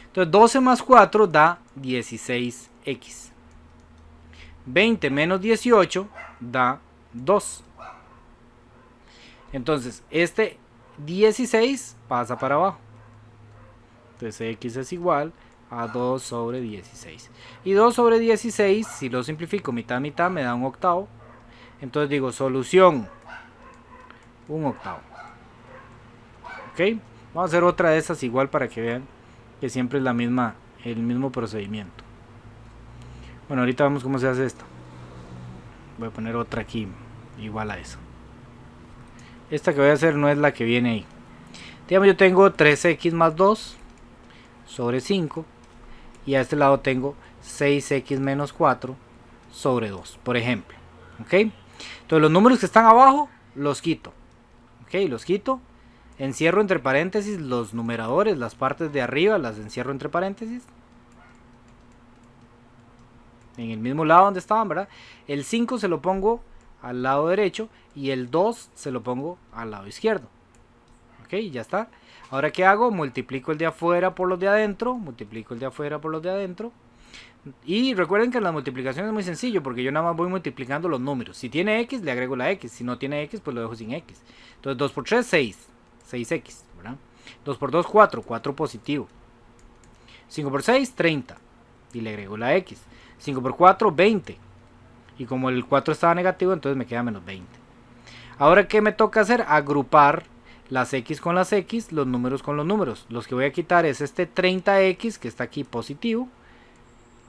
[SPEAKER 1] Entonces 12 más 4 da 16x. 20 menos 18 da 2. Entonces este 16 pasa para abajo. Entonces x es igual a 2 sobre 16. Y 2 sobre 16, si lo simplifico mitad a mitad, me da un octavo. Entonces digo solución, un octavo. Ok, vamos a hacer otra de esas igual para que vean que siempre es el mismo procedimiento. Bueno, ahorita vemos cómo se hace esto. Voy a poner otra aquí igual a eso. Esta que voy a hacer no es la que viene ahí. Digamos, yo tengo 3x más 2 sobre 5 y a este lado tengo 6x menos 4 sobre 2, por ejemplo. ¿Ok? Entonces los números que están abajo los quito. ¿Ok? Los quito. Encierro entre paréntesis los numeradores, las partes de arriba las encierro entre paréntesis. En el mismo lado donde estaban, ¿verdad? El 5 se lo pongo al lado derecho y el 2 se lo pongo al lado izquierdo. Ok, ya está. Ahora, ¿qué hago? Multiplico el de afuera por los de adentro. Multiplico el de afuera por los de adentro. Y recuerden que la multiplicación es muy sencillo porque yo nada más voy multiplicando los números. Si tiene X, le agrego la X. Si no tiene X, pues lo dejo sin X. Entonces 2 por 3, 6. 6X, ¿verdad? 2 por 2, 4. 4 positivo. 5 por 6, 30. Y le agrego la X. 5 por 4, 20. Y como el 4 estaba negativo, entonces me queda menos 20. Ahora, ¿qué me toca hacer? Agrupar las X con las X, los números con los números. Los que voy a quitar es este 30X que está aquí positivo,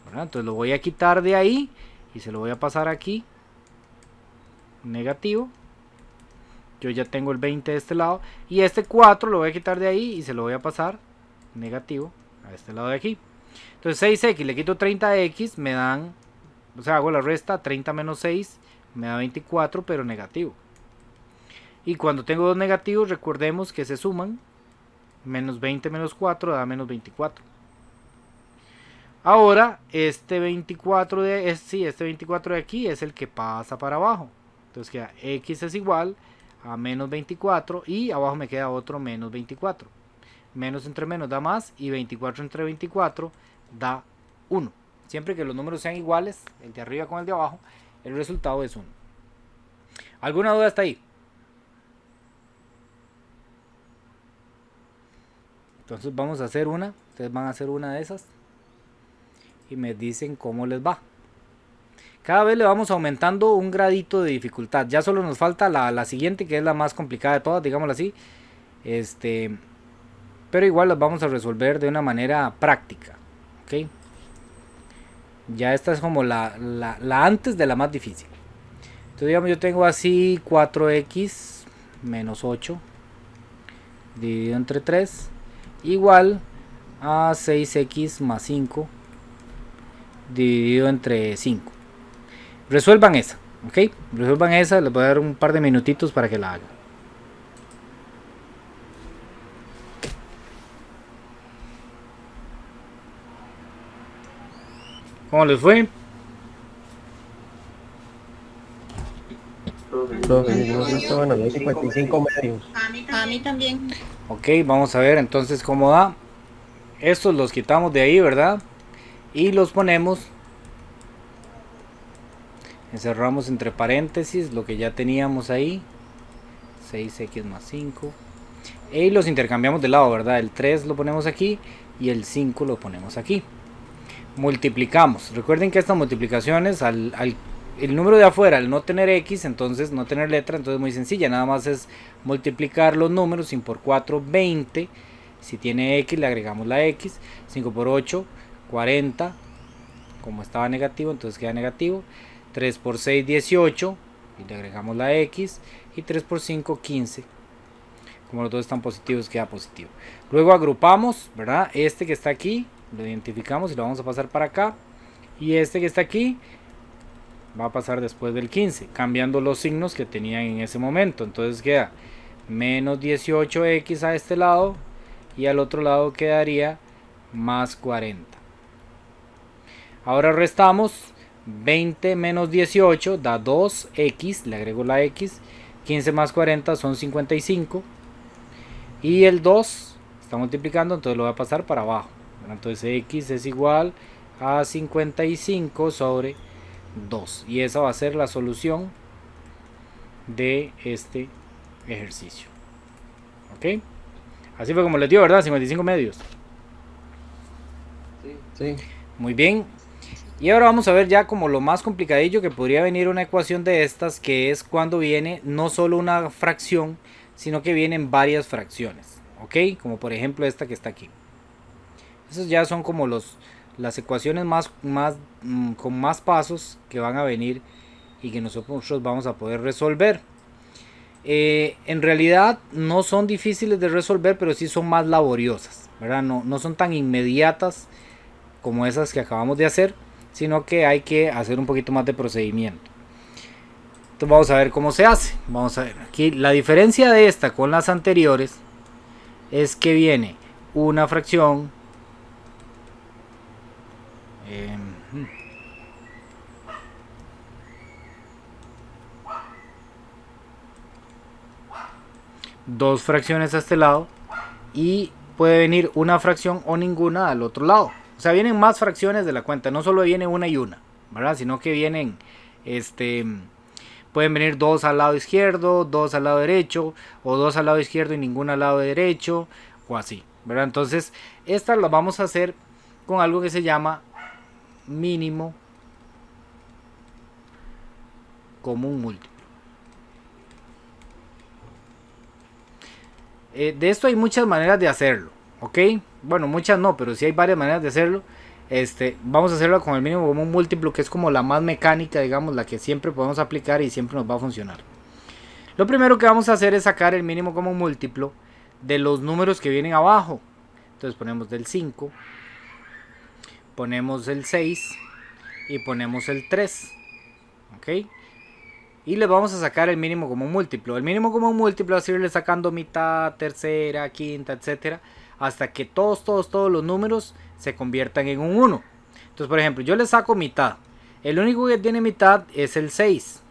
[SPEAKER 1] ¿verdad? Entonces lo voy a quitar de ahí y se lo voy a pasar aquí negativo. Yo ya tengo el 20 de este lado y este 4 lo voy a quitar de ahí y se lo voy a pasar negativo a este lado de aquí. Entonces 6X, le quito 30X, me dan, o sea, hago la resta, 30 menos 6 me da 24, pero negativo. Y cuando tengo dos negativos, recordemos que se suman. Menos 20 menos 4 da menos 24. Ahora, este 24 de aquí es el que pasa para abajo. Entonces queda X es igual a menos 24 y abajo me queda otro menos 24. Menos entre menos da más y 24 entre 24 da 1. Siempre que los números sean iguales, el de arriba con el de abajo, el resultado es 1. ¿Alguna duda hasta ahí? Entonces vamos a hacer una. Ustedes van a hacer una de esas y me dicen cómo les va. Cada vez le vamos aumentando un gradito de dificultad. Ya solo nos falta la siguiente, que es la más complicada de todas, digámoslo así. Pero igual las vamos a resolver de una manera práctica. ¿Ok? Ya esta es como la antes de la más difícil. Entonces digamos, yo tengo así 4x menos 8 dividido entre 3 igual a 6x más 5 dividido entre 5. Resuelvan esa, ¿ok? Resuelvan esa, les voy a dar un par de minutitos para que la hagan. ¿Cómo les fue?
[SPEAKER 6] Bueno, 55 medios.
[SPEAKER 7] A mí también.
[SPEAKER 1] Ok, vamos a ver entonces cómo da. Estos los quitamos de ahí, ¿verdad? Y los ponemos, encerramos entre paréntesis lo que ya teníamos ahí, 6x más 5, y los intercambiamos de lado, ¿verdad? El 3 lo ponemos aquí y el 5 lo ponemos aquí. Multiplicamos. Recuerden que estas multiplicaciones, el número de afuera, al no tener X, entonces no tener letra, entonces es muy sencilla, nada más es multiplicar los números. 5 por 4, 20. Si tiene X, le agregamos la X. 5 por 8, 40. Como estaba negativo, entonces queda negativo. 3 por 6, 18. Y le agregamos la X. Y 3 por 5, 15. Como los dos están positivos, queda positivo. Luego agrupamos, ¿verdad? Este que está aquí, lo identificamos y lo vamos a pasar para acá. Y este que está aquí va a pasar después del 15, cambiando los signos que tenían en ese momento. Entonces queda menos 18x a este lado y al otro lado quedaría más 40. Ahora restamos. 20 menos 18 da 2x, le agrego la x. 15 más 40 son 55 y el 2 está multiplicando, entonces lo voy a pasar para abajo. Entonces x es igual a 55 sobre 2 y esa va a ser la solución de este ejercicio. Ok, así fue como les dio, ¿verdad? 55 medios.
[SPEAKER 6] Sí.
[SPEAKER 1] Muy bien. Y ahora vamos a ver ya como lo más complicadillo que podría venir una ecuación de estas, que es cuando viene no solo una fracción, sino que vienen varias fracciones. Ok, como por ejemplo esta que está aquí. Esos ya son como los las ecuaciones con más pasos que van a venir y que nosotros vamos a poder resolver. En realidad no son difíciles de resolver, pero sí son más laboriosas, ¿verdad? No son tan inmediatas como esas que acabamos de hacer, sino que hay que hacer un poquito más de procedimiento. Entonces vamos a ver cómo se hace. Vamos a ver aquí la diferencia de esta con las anteriores es que viene una fracción dos fracciones a este lado y puede venir una fracción o ninguna al otro lado. O sea, vienen más fracciones de la cuenta, no solo viene una y una, ¿verdad? Sino que vienen, pueden venir dos al lado izquierdo, dos al lado derecho, o dos al lado izquierdo y ninguna al lado derecho, o así, ¿verdad? Entonces, estas las vamos a hacer con algo que se llama mínimo común múltiplo. De esto hay muchas maneras de hacerlo, ¿ok? Bueno, muchas no, pero sí hay varias maneras de hacerlo. Vamos a hacerlo con el mínimo común múltiplo, que es como la más mecánica, digamos, la que siempre podemos aplicar y siempre nos va a funcionar. Lo primero que vamos a hacer es sacar el mínimo común múltiplo de los números que vienen abajo. Entonces ponemos del 5, ponemos el 6 y ponemos el 3, ¿ok? Y le vamos a sacar el mínimo común múltiplo. El mínimo común múltiplo va a irle sacando mitad, tercera, quinta, etcétera, hasta que todos los números se conviertan en un 1. Entonces, por ejemplo, yo le saco mitad. El único que tiene mitad es el 6.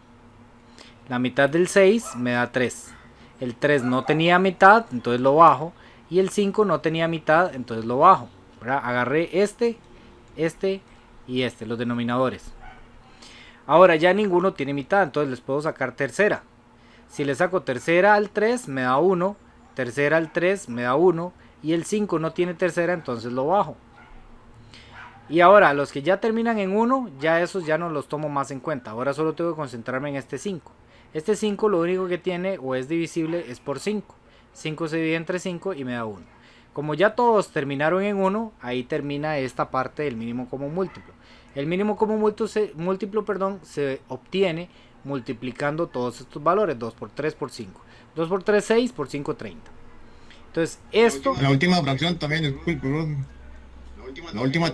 [SPEAKER 1] La mitad del 6 me da 3. El 3 no tenía mitad, entonces lo bajo. Y el 5 no tenía mitad, entonces lo bajo, ¿verdad? Agarré este y los denominadores. Ahora ya ninguno tiene mitad, entonces les puedo sacar tercera. Si le saco tercera al 3 me da 1, tercera al 3 me da 1 y el 5 no tiene tercera, entonces lo bajo. Y ahora los que ya terminan en 1, ya esos ya no los tomo más en cuenta. Ahora solo tengo que concentrarme en este 5. Este 5 lo único que tiene o es divisible es por 5. 5 se divide entre 5 y me da 1. Como ya todos terminaron en 1, ahí termina esta parte del mínimo común múltiplo. El mínimo común múltiplo se obtiene multiplicando todos estos valores. 2 por 3 por 5. 2 por 3, 6, por 5, 30. Entonces esto...
[SPEAKER 4] La última fracción también es la última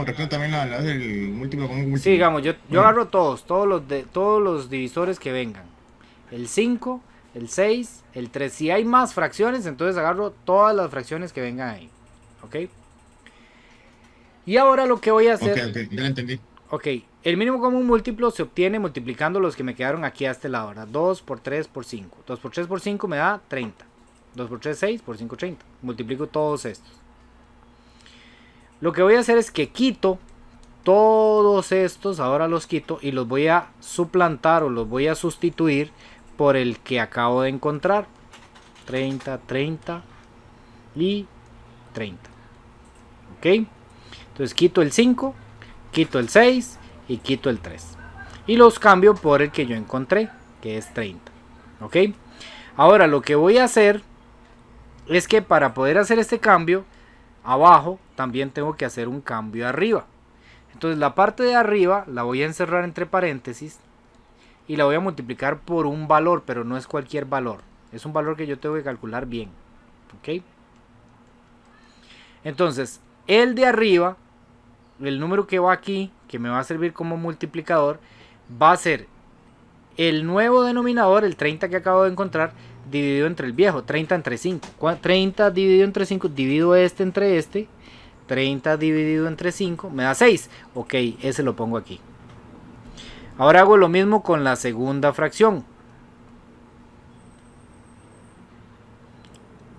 [SPEAKER 4] fracción también la hace el múltiplo común múltiplo.
[SPEAKER 1] Sí, digamos, yo agarro todos los divisores que vengan. El 5, el 6, el 3. Si hay más fracciones, entonces agarro todas las fracciones que vengan ahí. ¿Ok? Y ahora lo que voy a hacer...
[SPEAKER 4] Ok, ya lo entendí.
[SPEAKER 1] Ok, el mínimo común múltiplo se obtiene multiplicando los que me quedaron aquí a este lado, ¿verdad? 2 por 3 por 5. 2 por 3 por 5 me da 30. 2 por 3, 6, por 5, 30. Multiplico todos estos. Lo que voy a hacer es que quito todos estos, ahora los quito y los voy a suplantar o los voy a sustituir por el que acabo de encontrar. 30, 30 y 30. ¿Ok? Entonces quito el 5, quito el 6 y quito el 3. Y los cambio por el que yo encontré, que es 30. ¿Ok? Ahora lo que voy a hacer es que para poder hacer este cambio, abajo también tengo que hacer un cambio arriba. Entonces la parte de arriba la voy a encerrar entre paréntesis y la voy a multiplicar por un valor, pero no es cualquier valor. Es un valor que yo tengo que calcular bien. ¿Ok? Entonces, el de arriba, el número que va aquí, que me va a servir como multiplicador, va a ser el nuevo denominador, el 30 que acabo de encontrar, dividido entre el viejo, 30 entre 5. 30 dividido entre 5, divido este entre este, 30 dividido entre 5, me da 6. Ok, ese lo pongo aquí. Ahora hago lo mismo con la segunda fracción.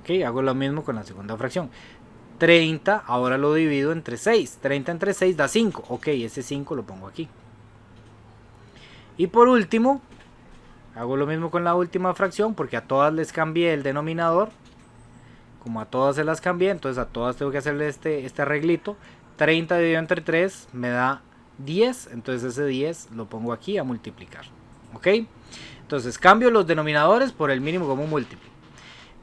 [SPEAKER 1] Ok, hago lo mismo con la segunda fracción. 30, ahora lo divido entre 6. 30 entre 6 da 5. Ok, ese 5 lo pongo aquí. Y por último, hago lo mismo con la última fracción porque a todas les cambié el denominador. Como a todas se las cambié, entonces a todas tengo que hacerle este arreglito. 30 dividido entre 3 me da 10, entonces ese 10 lo pongo aquí a multiplicar. ¿Ok? Entonces cambio los denominadores por el mínimo común múltiplo.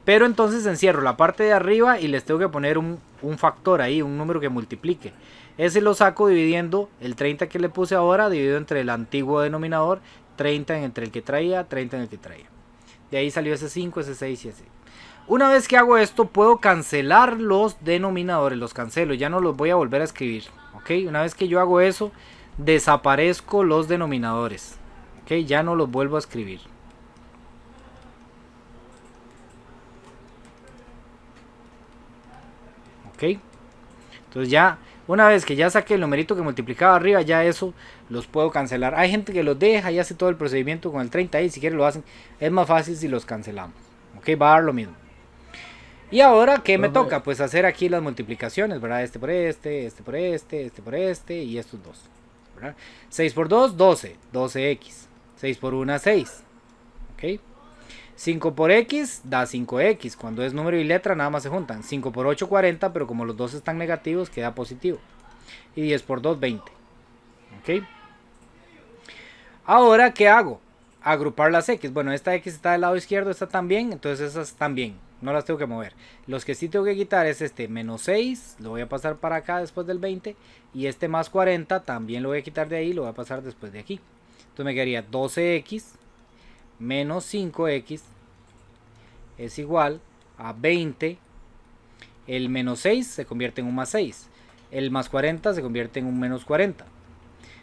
[SPEAKER 1] Pero entonces encierro la parte de arriba y les tengo que poner un factor ahí, un número que multiplique. Ese lo saco dividiendo el 30 que le puse ahora, dividido entre el antiguo denominador, 30 entre el que traía, 30 en el que traía. De ahí salió ese 5, ese 6 y ese. Una vez que hago esto, puedo cancelar los denominadores, los cancelo, ya no los voy a volver a escribir. ¿Ok? Una vez que yo hago eso, desaparezco los denominadores. ¿Ok? Ya no los vuelvo a escribir. ¿Ok? Entonces ya, una vez que ya saqué el numerito que multiplicaba arriba, ya eso los puedo cancelar. Hay gente que los deja y hace todo el procedimiento con el 30 y si quieren lo hacen. Es más fácil si los cancelamos. ¿Ok? Va a dar lo mismo. Y ahora, ¿qué me toca? Pues hacer aquí las multiplicaciones, ¿verdad? Este por este, este por este, este por este y estos dos, ¿verdad? 6 por 2, 12, 12x. 6 por 1, 6. ¿Ok? 5 por x da 5x. Cuando es número y letra nada más se juntan. 5 por 8, 40, pero como los dos están negativos queda positivo. Y 10 por 2, 20. ¿Ok? Ahora, ¿qué hago? Agrupar las x. Bueno, esta x está del lado izquierdo, esta también, entonces esas también. No las tengo que mover. Los que sí tengo que quitar es este menos 6, lo voy a pasar para acá después del 20. Y este más 40 también lo voy a quitar de ahí, lo voy a pasar después de aquí. Entonces me quedaría 12x menos 5x es igual a 20. El menos 6 se convierte en un más 6. El más 40 se convierte en un menos 40.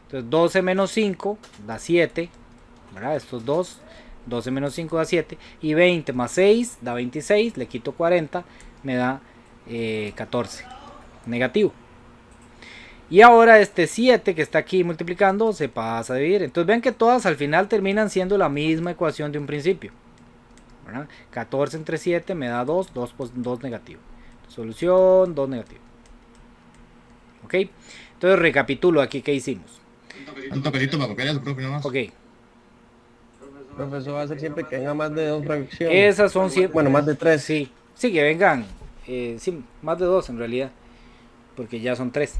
[SPEAKER 1] Entonces 12 menos 5 da 7. ¿Verdad? Estos dos. 12 menos 5 da 7. Y 20 más 6 da 26. Le quito 40. Me da 14. Negativo. Y ahora este 7 que está aquí multiplicando se pasa a dividir. Entonces ven que todas al final terminan siendo la misma ecuación de un principio. ¿Verdad? 14 entre 7 me da 2. 2 negativo. Solución 2 negativo. ¿Ok? Entonces recapitulo aquí qué hicimos.
[SPEAKER 4] Un toquecito para copiar a su profe nomás.
[SPEAKER 1] Ok.
[SPEAKER 6] Profesor, va a ser siempre que venga más de 2 fracciones.
[SPEAKER 1] Esas son siempre.
[SPEAKER 6] Bueno, más de 3.
[SPEAKER 1] Sí, sí, que vengan. Sí, más de 2 en realidad. Porque ya son 3.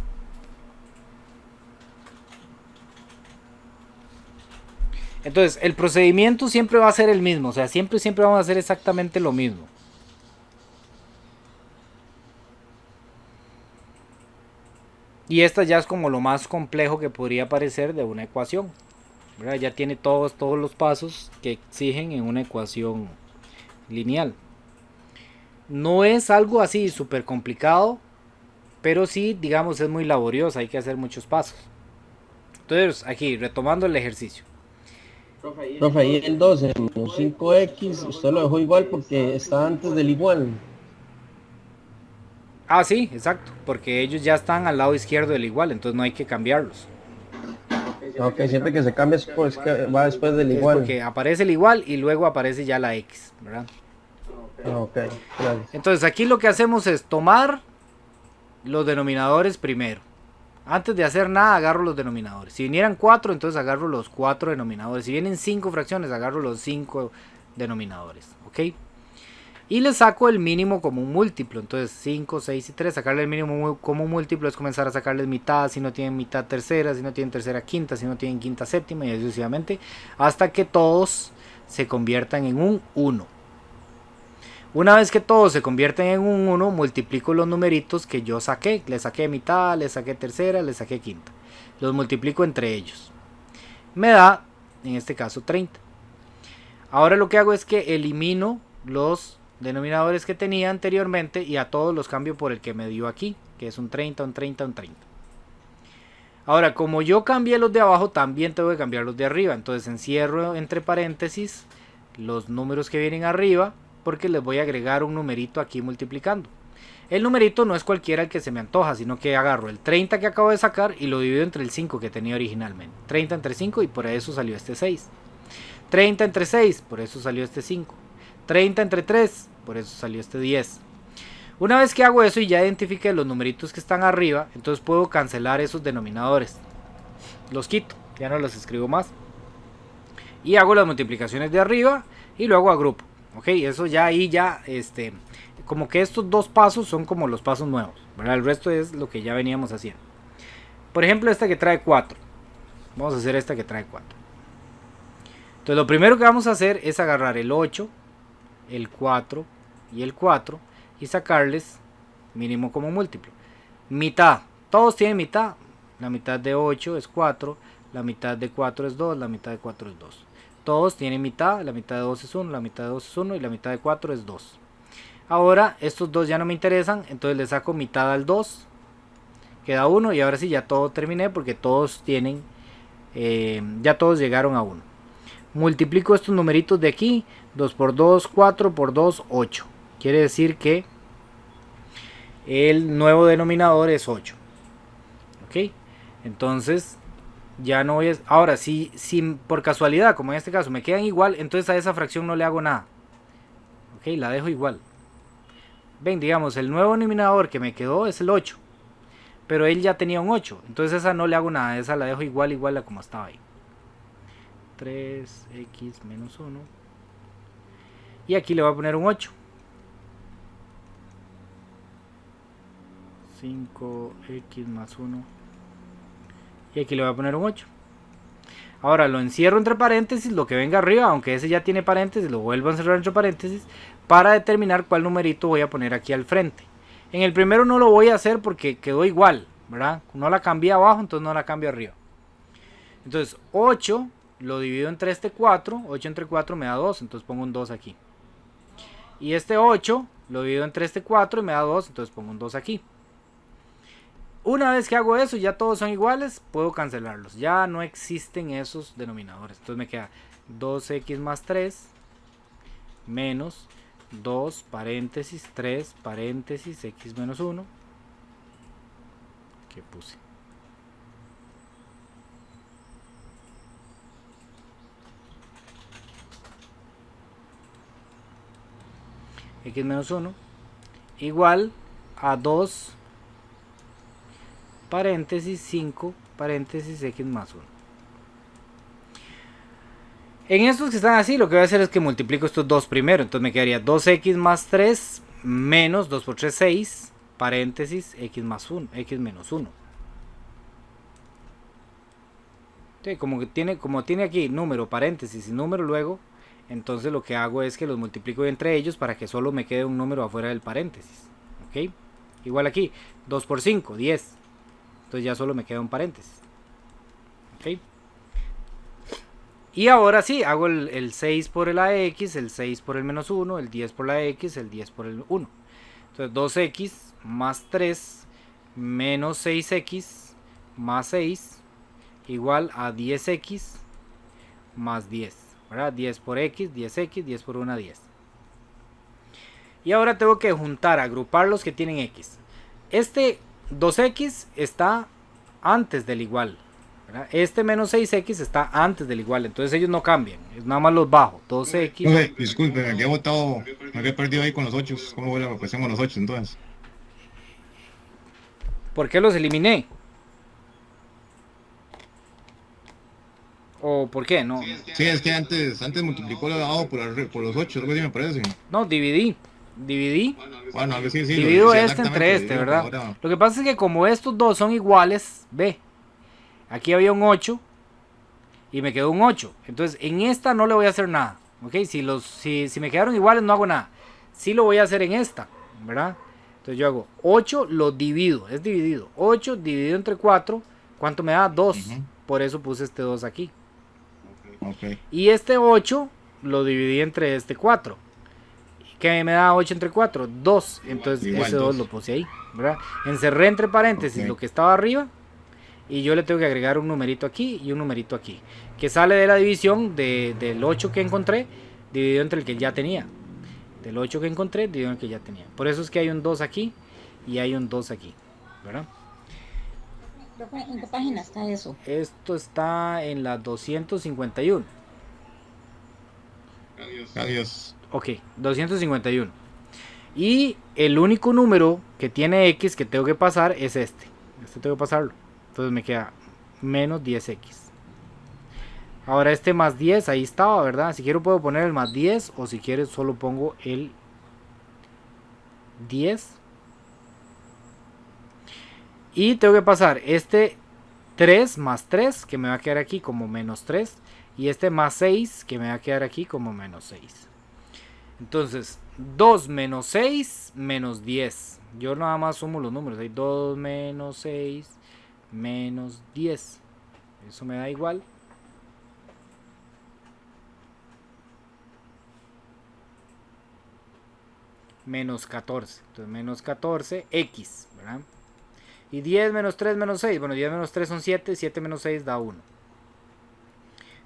[SPEAKER 1] Entonces, el procedimiento siempre va a ser el mismo. O sea, siempre vamos a hacer exactamente lo mismo. Y esta ya es como lo más complejo que podría parecer de una ecuación. ¿Verdad? Ya tiene todos los pasos que exigen en una ecuación lineal. No es algo así súper complicado, pero sí, digamos, es muy laborioso, hay que hacer muchos pasos. Entonces, aquí, retomando el ejercicio.
[SPEAKER 6] Profe, ahí el 12 menos 5x, usted lo dejó igual porque está antes del igual.
[SPEAKER 1] Ah, sí, exacto, porque ellos ya están al lado izquierdo del igual, entonces no hay que cambiarlos.
[SPEAKER 6] Ok, siempre que se cambie pues que va después del igual.
[SPEAKER 1] Porque aparece el igual y luego aparece ya la x, ¿verdad?
[SPEAKER 6] Ok, gracias.
[SPEAKER 1] Entonces aquí lo que hacemos es tomar los denominadores primero. Antes de hacer nada agarro los denominadores. Si vinieran 4, entonces agarro los 4 denominadores. Si vienen 5 fracciones, agarro los 5 denominadores. ¿Ok? Y le saco el mínimo común múltiplo. Entonces 5, 6 y 3. Sacarle el mínimo común múltiplo es comenzar a sacarles mitad. Si no tienen mitad tercera, si no tienen tercera quinta, si no tienen quinta séptima y así sucesivamente. Hasta que todos se conviertan en un 1. Una vez que todos se convierten en un 1, multiplico los numeritos que yo saqué. Le saqué mitad, le saqué tercera, le saqué quinta. Los multiplico entre ellos. Me da, en este caso, 30. Ahora lo que hago es que elimino los denominadores que tenía anteriormente y a todos los cambio por el que me dio aquí, que es un 30, un 30, un 30. Ahora, como yo cambié los de abajo, también tengo que cambiar los de arriba. Entonces encierro entre paréntesis los números que vienen arriba, porque les voy a agregar un numerito aquí multiplicando. El numerito no es cualquiera el que se me antoja, sino que agarro el 30 que acabo de sacar y lo divido entre el 5 que tenía originalmente. 30 entre 5 y por eso salió este 6. 30 entre 6, por eso salió este 5. 30 entre 3, por eso salió este 10. Una vez que hago eso y ya identifique los numeritos que están arriba, entonces puedo cancelar esos denominadores. Los quito, ya no los escribo más. Y hago las multiplicaciones de arriba y luego agrupo. Ok, eso ya ahí ya, como que estos dos pasos son como los pasos nuevos, ¿verdad? El resto es lo que ya veníamos haciendo. Por ejemplo, esta que trae 4. Vamos a hacer esta que trae 4. Entonces lo primero que vamos a hacer es agarrar el 8, el 4 y el 4 y sacarles mínimo como múltiplo. Mitad, todos tienen mitad. La mitad de 8 es 4, la mitad de 4 es 2, la mitad de 4 es 2. Todos tienen mitad, la mitad de 2 es 1, la mitad de 2 es 1 y la mitad de 4 es 2. Ahora estos dos ya no me interesan, entonces le saco mitad al 2, queda 1 y ahora sí ya todo terminé porque todos tienen, ya todos llegaron a 1. Multiplico estos numeritos de aquí, 2 por 2, 4 por 2, 8. Quiere decir que el nuevo denominador es 8. Ok, entonces ya no voy a... Ahora, si por casualidad, como en este caso, me quedan igual, entonces a esa fracción no le hago nada. Ok, la dejo igual. Ven, digamos, el nuevo denominador que me quedó es el 8. Pero él ya tenía un 8. Entonces esa no le hago nada, esa la dejo igual a como estaba ahí. 3x menos 1. Y aquí le voy a poner un 8. 5x más 1. Y aquí le voy a poner un 8. Ahora lo encierro entre paréntesis, lo que venga arriba, aunque ese ya tiene paréntesis, lo vuelvo a encerrar entre paréntesis para determinar cuál numerito voy a poner aquí al frente. En el primero no lo voy a hacer porque quedó igual, ¿verdad? No la cambié abajo, entonces no la cambio arriba. Entonces 8 lo divido entre este 4, 8 entre 4 me da 2, entonces pongo un 2 aquí. Y este 8 lo divido entre este 4 y me da 2, entonces pongo un 2 aquí. Una vez que hago eso, ya todos son iguales, puedo cancelarlos. Ya no existen esos denominadores. Entonces me queda 2x más 3 menos 2 paréntesis 3 paréntesis x menos 1. ¿Qué puse? X menos 1 igual a 2 paréntesis 5 paréntesis x más 1. En estos que están así, lo que voy a hacer es que multiplico estos dos primero. Entonces me quedaría 2x más 3 menos 2 por 3, 6 paréntesis x más 1, x menos 1. Entonces, como tiene aquí número, paréntesis y número luego, entonces lo que hago es que los multiplico entre ellos para que solo me quede un número afuera del paréntesis. ¿Ok? Igual aquí, 2 por 5, 10. Entonces ya solo me queda un paréntesis. ¿Ok? Y ahora sí, hago el 6 por la x, el 6 por el menos 1, el 10 por la x, el 10 por el 1. Entonces 2x más 3 menos 6x más 6 igual a 10x más 10. ¿Verdad? 10 por x, 10x, 10 por 1, 10. Y ahora tengo que juntar, agrupar los que tienen x. Este 2x está antes del igual, ¿verdad? Este menos 6x está antes del igual, entonces ellos no cambian, es nada más los bajo. 2x.
[SPEAKER 4] Oye, disculpe, me había botado, me había perdido ahí con los 8. ¿Cómo voy a la ecuación con los 8 entonces?
[SPEAKER 1] ¿Por qué los eliminé? ¿O por qué? No.
[SPEAKER 4] Sí, es que antes multiplicó lo de abajo por los 8, algo así me parece.
[SPEAKER 1] No, dividí.
[SPEAKER 4] Bueno, algo sí,
[SPEAKER 1] Divido
[SPEAKER 4] sí,
[SPEAKER 1] este entre este, ¿verdad?
[SPEAKER 4] Ahora...
[SPEAKER 1] Lo que pasa es que como estos dos son iguales, ve, aquí había un 8 y me quedó un 8. Entonces en esta no le voy a hacer nada. ¿Ok? Si me quedaron iguales no hago nada. Sí lo voy a hacer en esta, ¿verdad? Entonces yo hago 8, lo divido, es dividido. 8 dividido entre 4, ¿cuánto me da? 2. Por eso puse este 2 aquí.
[SPEAKER 4] Okay.
[SPEAKER 1] Y este 8 lo dividí entre este 4. ¿Qué me da 8 entre 4? 2. Entonces
[SPEAKER 4] igual
[SPEAKER 1] ese 2 lo puse ahí, ¿verdad? Encerré entre paréntesis lo que estaba arriba. Y yo le tengo que agregar un numerito aquí y un numerito aquí. Que sale de la división del 8 que encontré, dividido entre el que ya tenía. Del 8 que encontré, dividido entre el que ya tenía. Por eso es que hay un 2 aquí y hay un 2 aquí, ¿verdad?
[SPEAKER 7] ¿En qué página está eso?
[SPEAKER 1] Esto está en la 251.
[SPEAKER 4] Adiós.
[SPEAKER 1] Ok, 251. Y el único número que tiene x que tengo que pasar es este. Este tengo que pasarlo. Entonces me queda menos 10x. Ahora este más 10, ahí estaba, ¿verdad? Si quiero puedo poner el más 10 o si quieres solo pongo el 10. Y tengo que pasar este 3 más 3 que me va a quedar aquí como menos 3. Y este más 6 que me va a quedar aquí como menos 6. Entonces, 2 menos 6 menos 10. Yo nada más sumo los números. Hay 2 menos 6 menos 10. Eso me da igual. Menos 14. Entonces, menos 14, X, ¿verdad? Y 10 menos 3 menos 6. Bueno, 10 menos 3 son 7. 7 menos 6 da 1.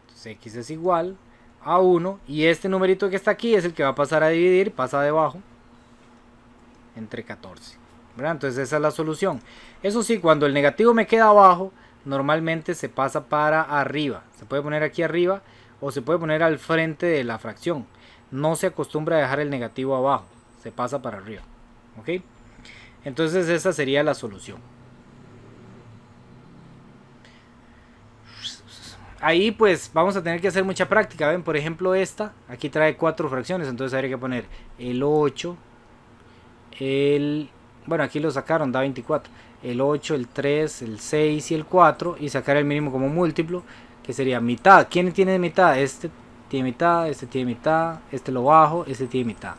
[SPEAKER 1] Entonces, X es igual a 1. Y este numerito que está aquí es el que va a pasar a dividir. Pasa debajo. Entre 14. ¿Verdad? Entonces, esa es la solución. Eso sí, cuando el negativo me queda abajo, normalmente se pasa para arriba. Se puede poner aquí arriba o se puede poner al frente de la fracción. No se acostumbra a dejar el negativo abajo. Se pasa para arriba. ¿Ok? Entonces esa sería la solución. Ahí pues vamos a tener que hacer mucha práctica. Ven, por ejemplo esta. Aquí trae 4 fracciones. Entonces habría que poner el 8. Bueno, aquí lo sacaron, da 24. El 8, el 3, el 6 y el 4. Y sacar el mínimo como múltiplo. Que sería mitad. ¿Quién tiene mitad? Este tiene mitad, este tiene mitad. Este lo bajo, este tiene mitad.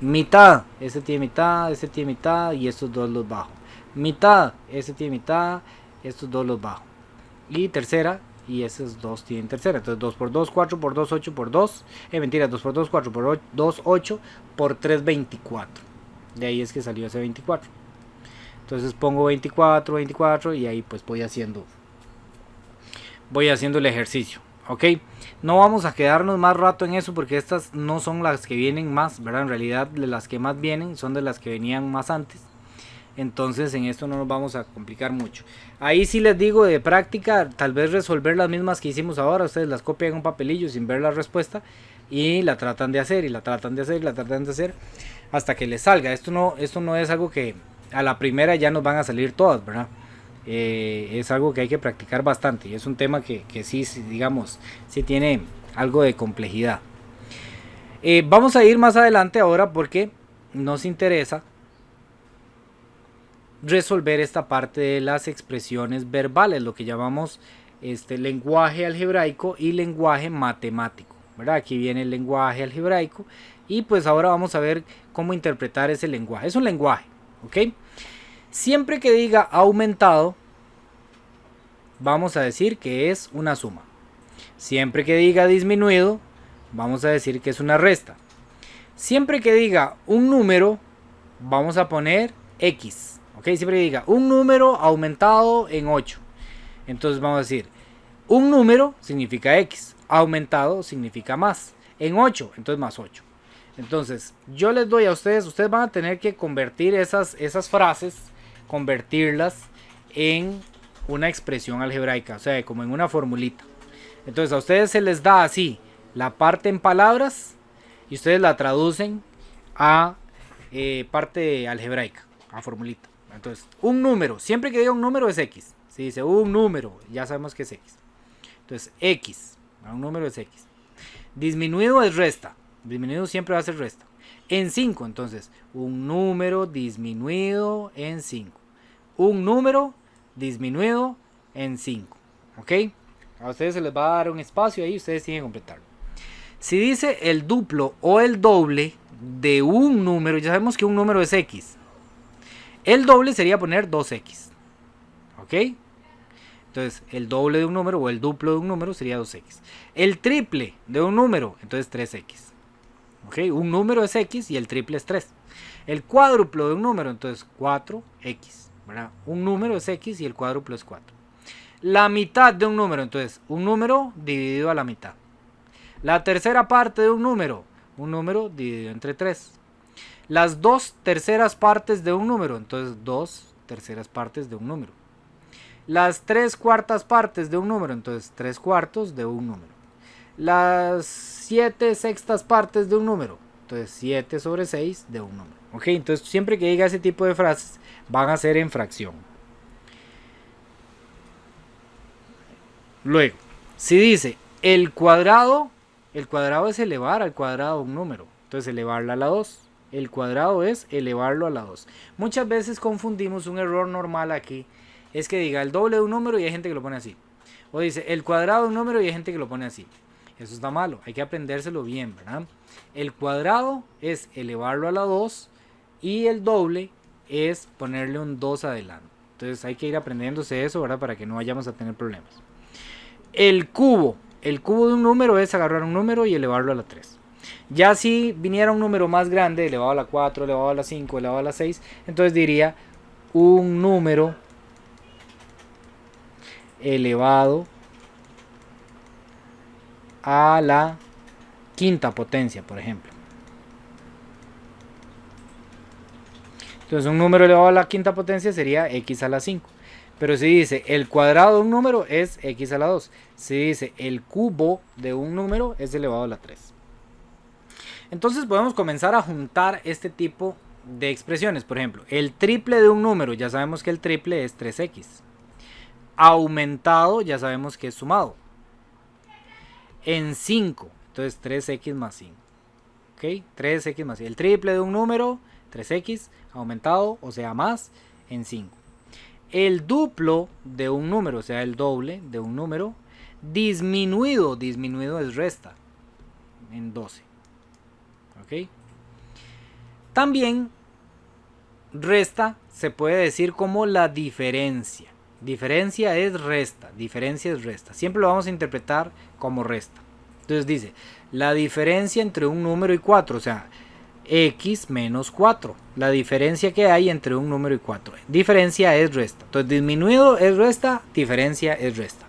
[SPEAKER 1] Mitad, este tiene mitad, este tiene mitad y estos dos los bajo. Mitad, este tiene mitad, estos dos los bajo. Y tercera, y esos dos tienen tercera. Entonces 2 por 2, 4 por 2, 8 por 2. Mentira, 2 por 2, 4 por 2, 8 por 3, 24. De ahí es que salió ese 24. Entonces pongo 24, 24 y ahí pues voy haciendo el ejercicio. Ok, no vamos a quedarnos más rato en eso porque estas no son las que vienen más, ¿verdad? En realidad de las que más vienen son de las que venían más antes. Entonces en esto no nos vamos a complicar mucho. Ahí sí les digo de práctica, tal vez resolver las mismas que hicimos ahora. Ustedes las copian en un papelillo sin ver la respuesta y la tratan de hacer y la tratan de hacer y la tratan de hacer hasta que les salga. Esto no es algo que a la primera ya nos van a salir todas, ¿verdad? Es algo que hay que practicar bastante y es un tema que sí, digamos, sí tiene algo de complejidad. Vamos a ir más adelante ahora porque nos interesa resolver esta parte de las expresiones verbales, lo que llamamos lenguaje algebraico y lenguaje matemático, ¿verdad? Aquí viene el lenguaje algebraico y pues ahora vamos a ver cómo interpretar ese lenguaje. Es un lenguaje, ¿ok? Siempre que diga aumentado, vamos a decir que es una suma. Siempre que diga disminuido, vamos a decir que es una resta. Siempre que diga un número, vamos a poner X. ¿Ok? Siempre que diga un número aumentado en 8. Entonces vamos a decir, un número significa X. Aumentado significa más. En 8, entonces más 8. Entonces, yo les doy a ustedes van a tener que convertir esas frases, convertirlas en una expresión algebraica, o sea, como en una formulita. Entonces a ustedes se les da así la parte en palabras y ustedes la traducen a parte algebraica, a formulita. Entonces, un número, siempre que diga un número es X. Si dice un número, ya sabemos que es X. Entonces, X, un número es X. Disminuido es resta. Disminuido siempre va a ser resta. En 5, entonces, un número disminuido en 5. Un número disminuido en 5. ¿Ok? A ustedes se les va a dar un espacio ahí, ustedes tienen que completarlo. Si dice el duplo o el doble de un número, ya sabemos que un número es X. El doble sería poner 2X. ¿Ok? Entonces, el doble de un número o el duplo de un número sería 2X. El triple de un número, entonces 3X. ¿Ok? Un número es X y el triple es 3. El cuádruplo de un número, entonces 4X. ¿Verdad? Un número es X y el cuádruplo es 4. La mitad de un número, entonces un número dividido a la mitad. La tercera parte de un número dividido entre 3. Las 2 terceras partes de un número, entonces 2 terceras partes de un número. Las 3 cuartas partes de un número, entonces 3 cuartos de un número. Las 7 sextas partes de un número, entonces 7 sobre 6 de un número. Ok, entonces siempre que diga ese tipo de frases van a ser en fracción. Luego, si dice el cuadrado es elevar al cuadrado un número, entonces elevarlo a la 2. El cuadrado es elevarlo a la 2. Muchas veces confundimos, un error normal aquí es que diga el doble de un número y hay gente que lo pone así. O dice el cuadrado de un número y hay gente que lo pone así. Eso está malo, hay que aprendérselo bien, ¿verdad? El cuadrado es elevarlo a la 2 y el doble es ponerle un 2 adelante. Entonces hay que ir aprendiéndose eso, ¿verdad? Para que no vayamos a tener problemas. El cubo de un número es agarrar un número y elevarlo a la 3. Ya si viniera un número más grande, elevado a la 4, elevado a la 5, elevado a la 6, entonces diría un número elevado a la quinta potencia, por ejemplo. Entonces un número elevado a la quinta potencia sería x a la 5. Pero si dice el cuadrado de un número es x a la 2. Si dice el cubo de un número es elevado a la 3. Entonces podemos comenzar a juntar este tipo de expresiones. Por ejemplo, el triple de un número, ya sabemos que el triple es 3x. Aumentado, ya sabemos que es sumado. En 5, entonces 3x más 5. ¿Ok? 3x más 5. El triple de un número, 3x, aumentado, o sea, más, en 5. El duplo de un número, o sea, el doble de un número, disminuido es resta, en 12. ¿Ok? También resta se puede decir como la diferencia. Diferencia es resta, diferencia es resta. Siempre lo vamos a interpretar como resta. Entonces dice, la diferencia entre un número y 4, o sea, x menos 4. La diferencia que hay entre un número y 4. Diferencia es resta. Entonces disminuido es resta, diferencia es resta.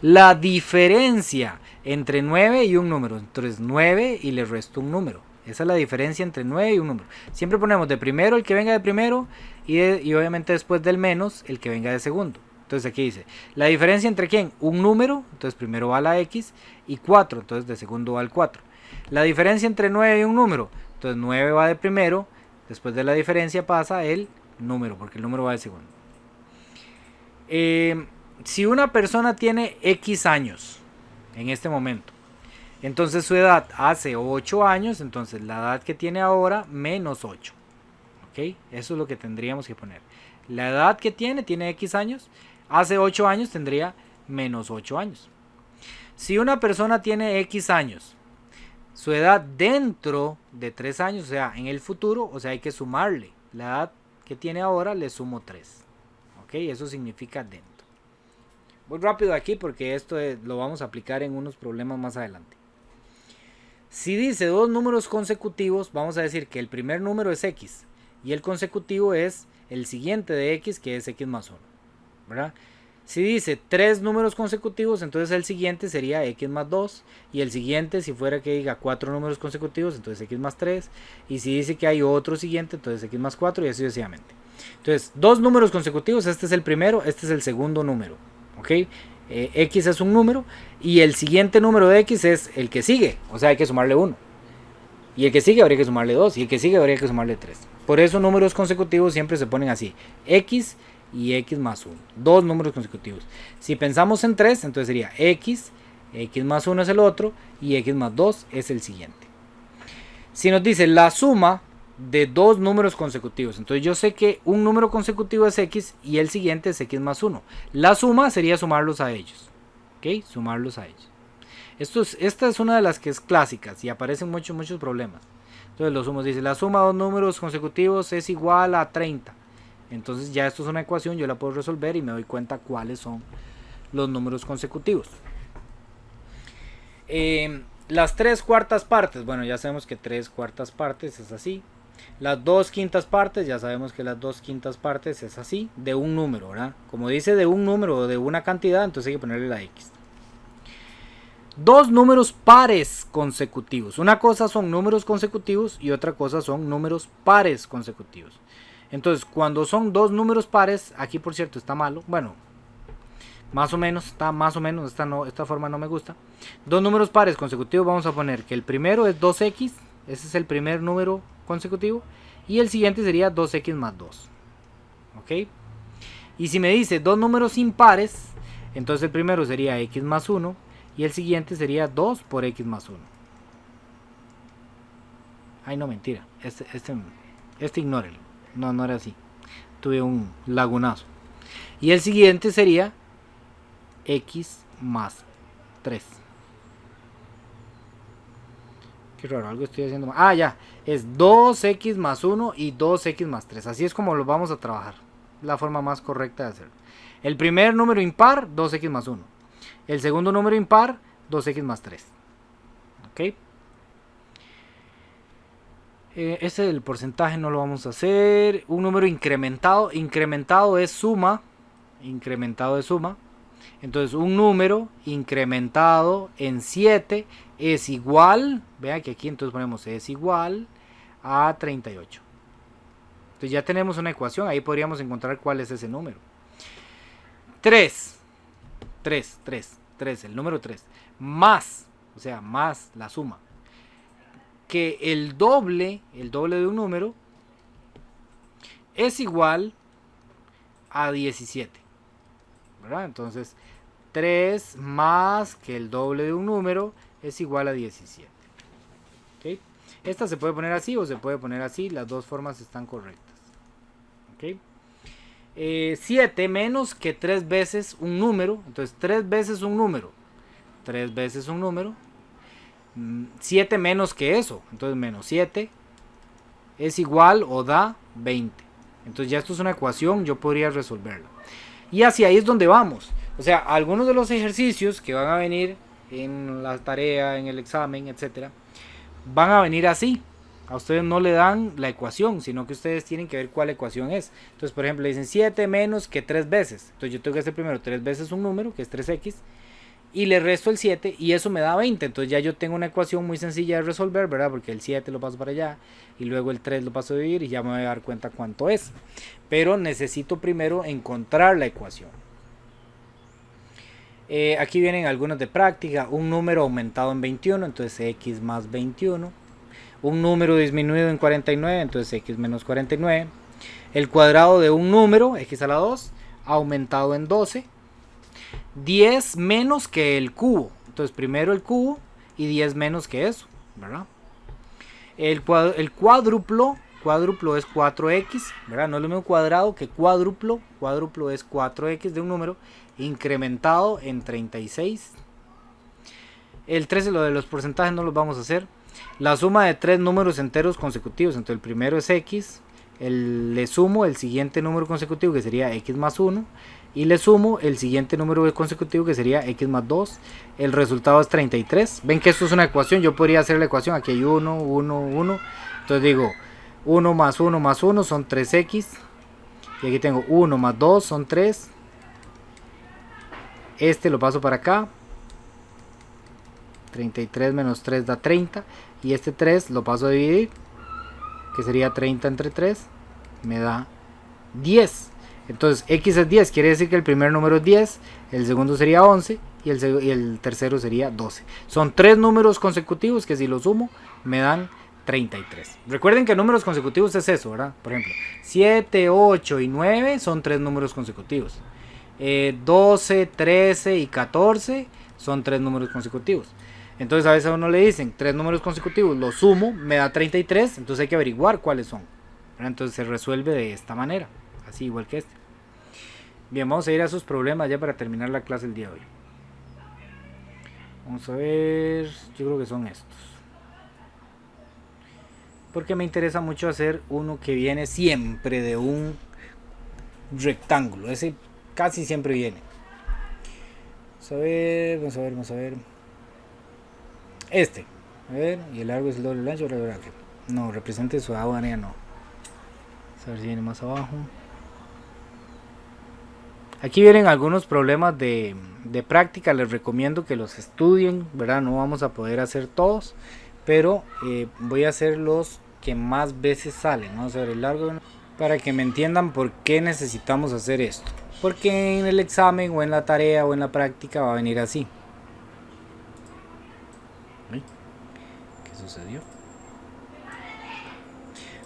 [SPEAKER 1] La diferencia entre 9 y un número. Entonces 9 y le resto un número. Esa es la diferencia entre 9 y un número. Siempre ponemos de primero el que venga de primero y obviamente después del menos el que venga de segundo. Entonces aquí dice, la diferencia entre ¿quién? Un número, entonces primero va la x, y 4, entonces de segundo va el 4. La diferencia entre 9 y un número, entonces 9 va de primero, después de la diferencia pasa el número, porque el número va de segundo. Si una persona tiene x años en este momento, entonces su edad hace 8 años, entonces la edad que tiene ahora menos 8. ¿Ok? Eso es lo que tendríamos que poner. La edad que tiene x años, hace 8 años tendría menos 8 años. Si una persona tiene x años, su edad dentro de 3 años, o sea, en el futuro, o sea, hay que sumarle. La edad que tiene ahora le sumo 3. ¿Ok? Eso significa dentro. Voy rápido aquí porque esto lo vamos a aplicar en unos problemas más adelante. Si dice dos números consecutivos, vamos a decir que el primer número es x y el consecutivo es el siguiente de x, que es x más 1. ¿Verdad? Si dice 3 números consecutivos, entonces el siguiente sería x más 2. Y el siguiente, si fuera que diga 4 números consecutivos, entonces x más 3. Y si dice que hay otro siguiente, entonces x más 4 y así sucesivamente. Entonces, dos números consecutivos, este es el primero, este es el segundo número. ¿Ok? X es un número y el siguiente número de x es el que sigue. O sea, hay que sumarle 1. Y el que sigue habría que sumarle 2. Y el que sigue habría que sumarle 3. Por eso números consecutivos siempre se ponen así. X y x más 1. Dos números consecutivos. Si pensamos en 3, entonces sería x más 1 es el otro y x más 2 es el siguiente. Si nos dice la suma de dos números consecutivos, entonces yo sé que un número consecutivo es x y el siguiente es x más 1. La suma sería sumarlos a ellos. ¿Ok? Sumarlos a ellos. Esta es una de las que es clásicas y aparecen muchos problemas. Entonces los sumos, dice la suma de dos números consecutivos es igual a 30. Entonces ya esto es una ecuación, yo la puedo resolver y me doy cuenta cuáles son los números consecutivos. Las 3/4 partes, bueno, ya sabemos que 3/4 partes es así. Las 2/5 partes, ya sabemos que las 2/5 partes es así, de un número, ¿verdad? Como dice de un número o de una cantidad, entonces hay que ponerle la x. Dos números pares consecutivos. Una cosa son números consecutivos y otra cosa son números pares consecutivos. Entonces, cuando son dos números pares, aquí por cierto está malo, bueno, más o menos, está más o menos, esta forma no me gusta. Dos números pares consecutivos, vamos a poner que el primero es 2x, ese es el primer número consecutivo, y el siguiente sería 2x más 2. ¿Ok? Y si me dice dos números impares, entonces el primero sería x más 1, y el siguiente sería 2 por x más 1. Ay, no, mentira, este ignórelo. No era así. Tuve un lagunazo. Y el siguiente sería x más 3. Qué raro, algo estoy haciendo mal. Ah, ya. Es 2x más 1 y 2x más 3. Así es como lo vamos a trabajar. La forma más correcta de hacerlo. El primer número impar, 2x más 1. El segundo número impar, 2x más 3. Ok. Este del porcentaje no lo vamos a hacer. Un número incrementado. Incrementado es suma. Incrementado es suma. Entonces un número incrementado en 7 es igual. Vean que aquí entonces ponemos es igual a 38. Entonces ya tenemos una ecuación. Ahí podríamos encontrar cuál es ese número. 3. El número 3. Más. O sea, más la suma. Que el doble de un número es igual a 17, ¿verdad? Entonces 3 más que el doble de un número es igual a 17. ¿Okay? Esta se puede poner así o se puede poner así, las dos formas están correctas. ¿Okay? 7 menos que 3 veces un número, entonces 3 veces un número, 3 veces un número. 7 menos que eso, entonces menos 7 es igual o da 20. Entonces ya esto es una ecuación, yo podría resolverla. Y hacia ahí es donde vamos. O sea, algunos de los ejercicios que van a venir en la tarea, en el examen, etcétera, van a venir así. A ustedes no le dan la ecuación, sino que ustedes tienen que ver cuál ecuación es. Entonces, por ejemplo, le dicen 7 menos que 3 veces. Entonces yo tengo que hacer primero 3 veces un número, que es 3x. Y le resto el 7 y eso me da 20. Entonces ya yo tengo una ecuación muy sencilla de resolver, ¿verdad? Porque el 7 lo paso para allá y luego el 3 lo paso a dividir y ya me voy a dar cuenta cuánto es. Pero necesito primero encontrar la ecuación. Aquí vienen algunas de práctica. Un número aumentado en 21, entonces x más 21. Un número disminuido en 49, entonces x menos 49. El cuadrado de un número, x a la 2, aumentado en 12. 10 menos que el cubo. Entonces primero el cubo y 10 menos que eso, ¿verdad? El cuádruplo es 4x, ¿verdad? No es lo mismo cuadrado que cuádruplo. Cuádruplo es 4x de un número incrementado en 36. El 13, lo de los porcentajes no los vamos a hacer. La suma de 3 números enteros consecutivos. Entonces el primero es x. Le sumo el siguiente número consecutivo que sería x más 1. Y le sumo el siguiente número consecutivo que sería x más 2. El resultado es 33. Ven que esto es una ecuación. Yo podría hacer la ecuación. Aquí hay 1, 1, 1. Entonces digo 1 más 1 más 1 son 3x. Y aquí tengo 1 más 2 son 3. Este lo paso para acá. 33 menos 3 da 30. Y este 3 lo paso a dividir, que sería 30 entre 3. Me da 10. Entonces x es 10, quiere decir que el primer número es 10, el segundo sería 11 y el tercero sería 12. Son 3 números consecutivos que si los sumo me dan 33. Recuerden que números consecutivos es eso, ¿verdad? Por ejemplo, 7, 8 y 9 son 3 números consecutivos. 12, 13 y 14 son 3 números consecutivos. Entonces a veces a uno le dicen 3 números consecutivos, los sumo, me da 33, entonces hay que averiguar cuáles son, ¿verdad? Entonces se resuelve de esta manera. Así igual que este. Bien, vamos a ir a esos problemas ya para terminar la clase el día de hoy. Vamos a ver, yo creo que son estos. Porque me interesa mucho hacer uno que viene siempre de un rectángulo. Ese casi siempre viene. Vamos a ver. Este. A ver, y el largo es el doble del ancho. No, represente su agua, no. Vamos a ver si viene más abajo. Aquí vienen algunos problemas de práctica, les recomiendo que los estudien, ¿verdad? No vamos a poder hacer todos, pero voy a hacer los que más veces salen. Vamos a ver el largo, para que me entiendan por qué necesitamos hacer esto. Porque en el examen o en la tarea o en la práctica va a venir así. ¿Qué sucedió?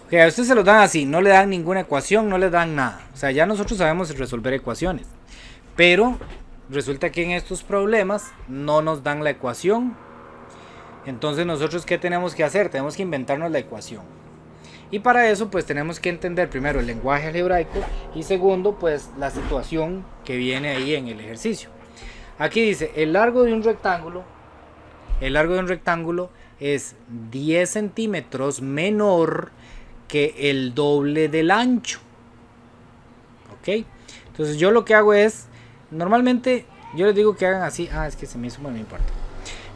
[SPEAKER 1] Ok, a ustedes se los dan así, no le dan ninguna ecuación, no le dan nada. O sea, ya nosotros sabemos resolver ecuaciones. Pero resulta que en estos problemas no nos dan la ecuación. Entonces nosotros ¿qué tenemos que hacer? Tenemos que inventarnos la ecuación. Y para eso pues tenemos que entender primero el lenguaje algebraico y segundo pues la situación que viene ahí en el ejercicio. Aquí dice el largo de un rectángulo es 10 centímetros menor que el doble del ancho. Ok, entonces yo lo que hago es, normalmente yo les digo que hagan así. Es que se me hizo, bueno, no importa.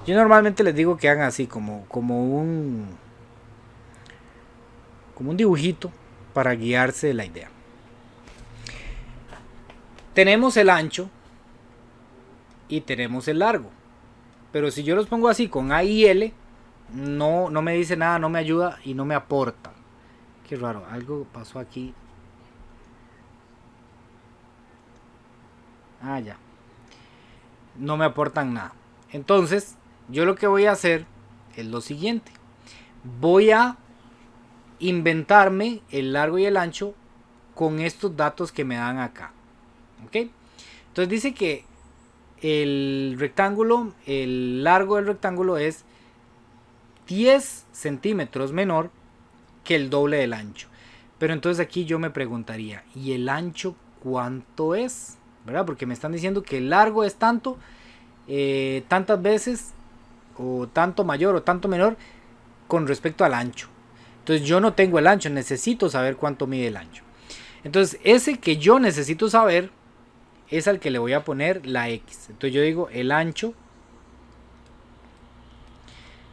[SPEAKER 1] Yo normalmente les digo que hagan así como un dibujito para guiarse de la idea. Tenemos el ancho y tenemos el largo, pero si yo los pongo así con A y L, no me dice nada, no me ayuda y no me aporta. Qué raro, algo pasó aquí. Ya. No me aportan nada. Entonces, yo lo que voy a hacer es lo siguiente. Voy a inventarme el largo y el ancho con estos datos que me dan acá. ¿Ok? Entonces dice que el rectángulo, el largo del rectángulo es 10 centímetros menor que el doble del ancho. Pero entonces aquí yo me preguntaría, ¿y el ancho cuánto es? ¿Verdad? Porque me están diciendo que el largo es tanto, tantas veces, o tanto mayor o tanto menor con respecto al ancho. Entonces yo no tengo el ancho, necesito saber cuánto mide el ancho. Entonces ese que yo necesito saber es al que le voy a poner la X. Entonces yo digo el ancho.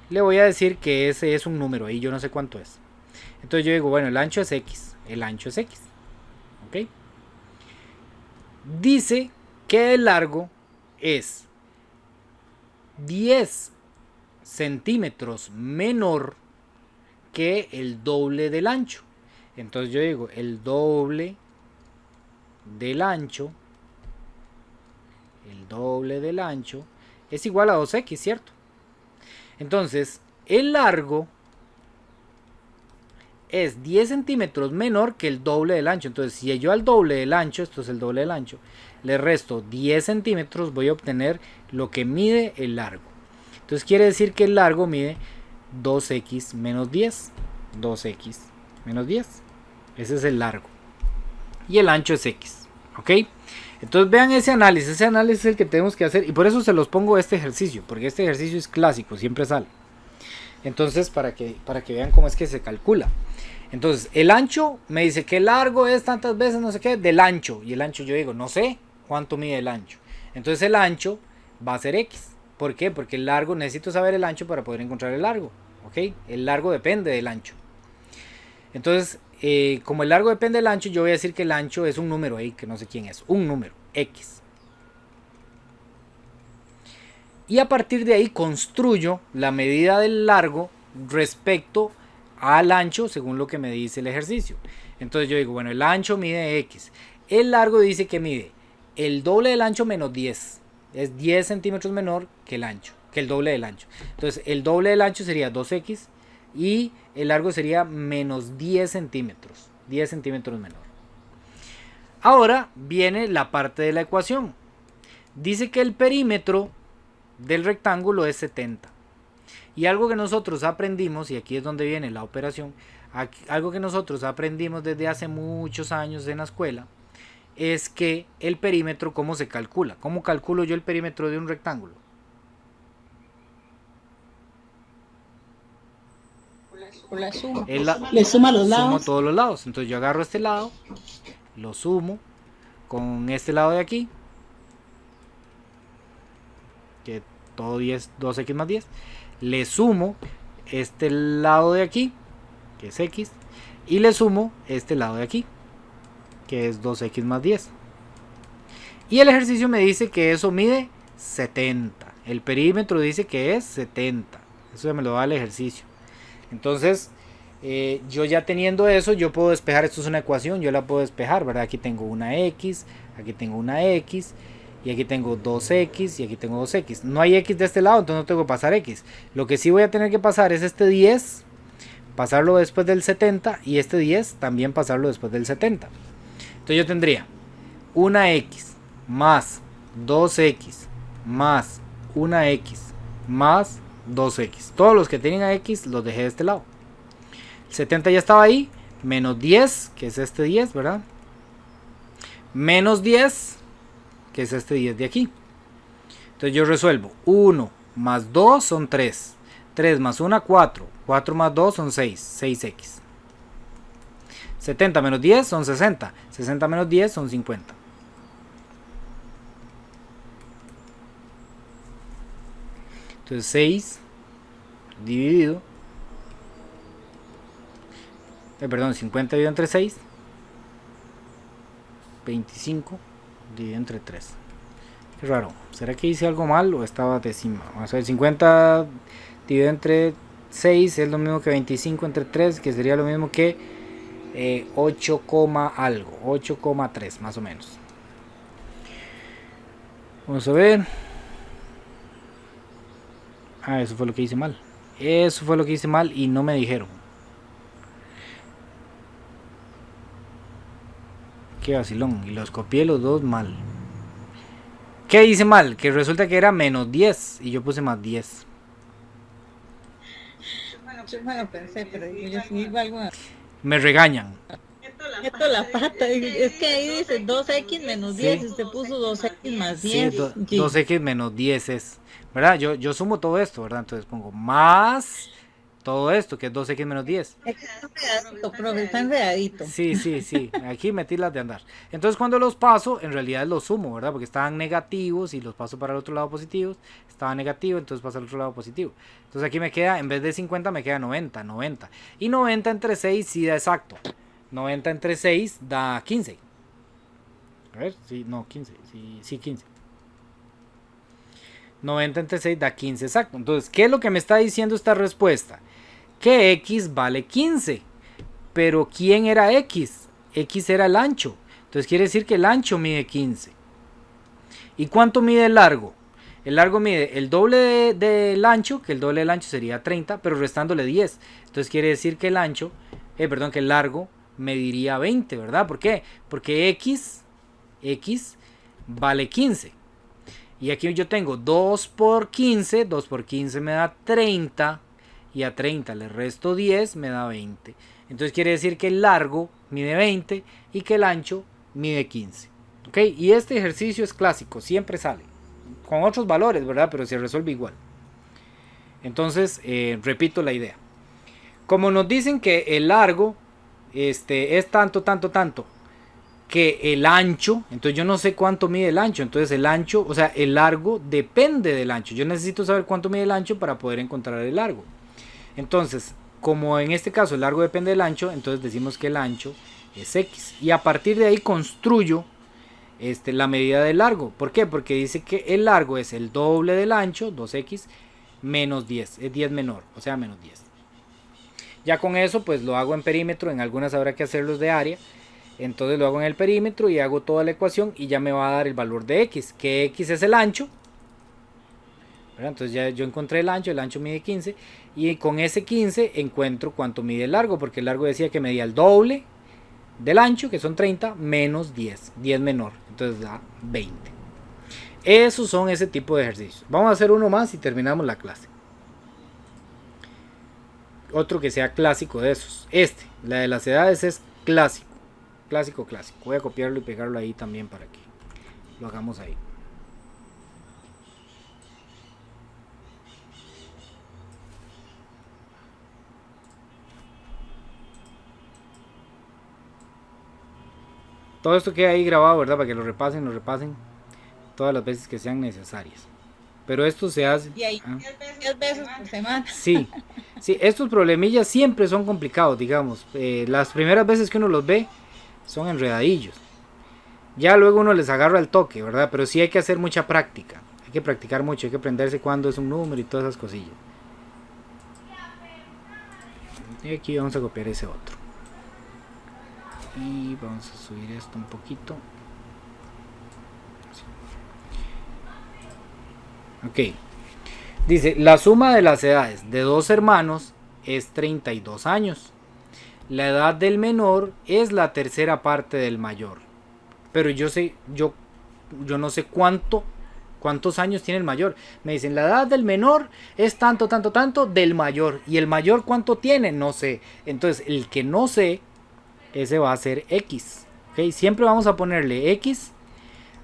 [SPEAKER 1] Le voy a decir que ese es un número, ahí yo no sé cuánto es. Entonces yo digo, bueno, el ancho es X. El ancho es X. ¿Ok? Dice que el largo es 10 centímetros menor que el doble del ancho. Entonces yo digo, el doble del ancho, es igual a 2x, ¿cierto? Entonces, el largo es 10 centímetros menor que el doble del ancho. Entonces, si yo al doble del ancho, esto es el doble del ancho, le resto 10 centímetros, voy a obtener lo que mide el largo. Entonces, quiere decir que el largo mide 2x menos 10. 2x menos 10. Ese es el largo. Y el ancho es x. ¿Ok? Entonces vean ese análisis. Ese análisis es el que tenemos que hacer. Y por eso se los pongo este ejercicio. Porque este ejercicio es clásico. Siempre sale. Entonces para que vean cómo es que se calcula. Entonces el ancho me dice que el largo es tantas veces no sé qué del ancho. Y el ancho yo digo no sé cuánto mide el ancho. Entonces el ancho va a ser x. ¿Por qué? Porque el largo, necesito saber el ancho para poder encontrar el largo. ¿Ok? El largo depende del ancho. Entonces, como el largo depende del ancho, yo voy a decir que el ancho es un número ahí, que no sé quién es. Un número, x. Y a partir de ahí construyo la medida del largo respecto al ancho, según lo que me dice el ejercicio. Entonces yo digo, bueno, el ancho mide x. El largo dice que mide el doble del ancho menos 10. Es 10 centímetros menor que el ancho, que el doble del ancho. Entonces el doble del ancho sería 2x y el largo sería menos 10 centímetros. 10 centímetros menor. Ahora viene la parte de la ecuación. Dice que el perímetro del rectángulo es 70. Y algo que nosotros aprendimos, y aquí es donde viene la operación, algo que nosotros aprendimos desde hace muchos años en la escuela, es que el perímetro, ¿cómo se calcula? ¿Cómo calculo yo el perímetro de un rectángulo?
[SPEAKER 7] La suma.
[SPEAKER 2] Le suma los lados.
[SPEAKER 1] Sumo todos los lados. Entonces yo agarro este lado, lo sumo con este lado de aquí, que todo 10, 2x más 10. Le sumo este lado de aquí, que es x, y le sumo este lado de aquí, que es 2x más 10. Y el ejercicio me dice que eso mide 70. El perímetro dice que es 70. Eso ya me lo da el ejercicio. Entonces, yo ya teniendo eso, yo puedo despejar. Esto es una ecuación, yo la puedo despejar, ¿verdad? Aquí tengo una x, aquí tengo una x, y aquí tengo 2x, y aquí tengo 2x. No hay x de este lado, entonces no tengo que pasar x. Lo que sí voy a tener que pasar es este 10, pasarlo después del 70, y este 10 también pasarlo después del 70. Entonces yo tendría una x más 2x más una x más 2x. Todos los que tienen a x los dejé de este lado. El 70 ya estaba ahí. Menos 10, que es este 10, ¿verdad? Menos 10, que es este 10 de aquí. Entonces yo resuelvo. 1 más 2 son 3. 3 más 1, 4. 4 más 2 son 6. 6x. 70 menos 10 son 60. 60 menos 10 son 50. Entonces 6 dividido. Perdón, 50 dividido entre 6. 25 dividido entre 3. Qué raro. ¿Será que hice algo mal o estaba décima? Vamos a ver, 50 dividido entre 6 es lo mismo que 25 entre 3, que sería lo mismo que 8, algo. 8,3 más o menos. Vamos a ver. Ah, eso fue lo que hice mal. Eso fue lo que hice mal y no me dijeron. Qué vacilón. Y los copié los dos mal. ¿Qué hice mal? Que resulta que era menos 10 y yo puse más 10.
[SPEAKER 7] Yo me lo pensé, pero yo sí digo algo.
[SPEAKER 1] Me regañan.
[SPEAKER 7] Meto la pata. Es que ahí dice 2x menos 10.
[SPEAKER 1] Sí.
[SPEAKER 7] Usted puso 2x más
[SPEAKER 1] Sí,
[SPEAKER 7] 10.
[SPEAKER 1] 2x menos 10 es. ¿Verdad? Yo sumo todo esto, ¿verdad? Entonces pongo más todo esto, que es 2x menos 10.
[SPEAKER 7] Está enredadito, profe, está enredadito.
[SPEAKER 1] Sí. Aquí metí las de andar. Entonces cuando los paso, en realidad los sumo, ¿verdad? Porque estaban negativos y los paso para el otro lado positivos. Estaba negativo, entonces paso al otro lado positivo. Entonces aquí me queda, en vez de 50, me queda 90. Y 90 entre 6 sí da exacto. 90 entre 6 da 15. A ver, sí, no, 15. Sí, 15. 90 entre 6 da 15 exacto. Entonces, ¿qué es lo que me está diciendo esta respuesta? Que x vale 15. Pero ¿quién era x? X era el ancho. Entonces quiere decir que el ancho mide 15. ¿Y cuánto mide el largo? El largo mide el doble del ancho, que el doble del ancho sería 30, pero restándole 10. Entonces quiere decir que el ancho, que el largo mediría 20, ¿verdad? ¿Por qué? Porque x vale 15. Y aquí yo tengo 2 por 15, 2 por 15 me da 30, y a 30 le resto 10, me da 20. Entonces quiere decir que el largo mide 20 y que el ancho mide 15. ¿Ok? Y este ejercicio es clásico, siempre sale. Con otros valores, ¿verdad? Pero se resuelve igual. Entonces, repito la idea. Como nos dicen que el largo es tanto, que el ancho, entonces yo no sé cuánto mide el ancho, entonces el ancho, o sea, el largo depende del ancho. Yo necesito saber cuánto mide el ancho para poder encontrar el largo. Entonces, como en este caso el largo depende del ancho, entonces decimos que el ancho es x. Y a partir de ahí construyo la medida del largo. ¿Por qué? Porque dice que el largo es el doble del ancho, 2x, menos 10. Es 10 menor, o sea, menos 10. Ya con eso, pues lo hago en perímetro. En algunas habrá que hacerlos de área. Entonces lo hago en el perímetro y hago toda la ecuación y ya me va a dar el valor de x, que x es el ancho. Entonces ya yo encontré el ancho mide 15 y con ese 15 encuentro cuánto mide el largo, porque el largo decía que medía el doble del ancho, que son 30, menos 10, 10 menor, entonces da 20. Esos son ese tipo de ejercicios. Vamos a hacer uno más y terminamos la clase. Otro que sea clásico de esos. La de las edades es clásico. Clásico. Voy a copiarlo y pegarlo ahí también para que lo hagamos ahí. Todo esto queda ahí grabado, ¿verdad? Para que lo repasen todas las veces que sean necesarias. Pero esto se hace...
[SPEAKER 7] Y ahí 10 veces por semana.
[SPEAKER 1] Sí, estos problemillas siempre son complicados, digamos. Las primeras veces que uno los ve son enredadillos. Ya luego uno les agarra el toque, ¿verdad? Pero sí hay que hacer mucha práctica. Hay que practicar mucho, hay que aprenderse cuándo es un número y todas esas cosillas. Y aquí vamos a copiar ese otro. Y vamos a subir esto un poquito. Ok. Dice, la suma de las edades de dos hermanos es 32 años. La edad del menor es la tercera parte del mayor. Pero yo no sé cuántos años tiene el mayor. Me dicen, la edad del menor es tanto del mayor. ¿Y el mayor cuánto tiene? No sé. Entonces, el que no sé, ese va a ser X. ¿Okay? Siempre vamos a ponerle X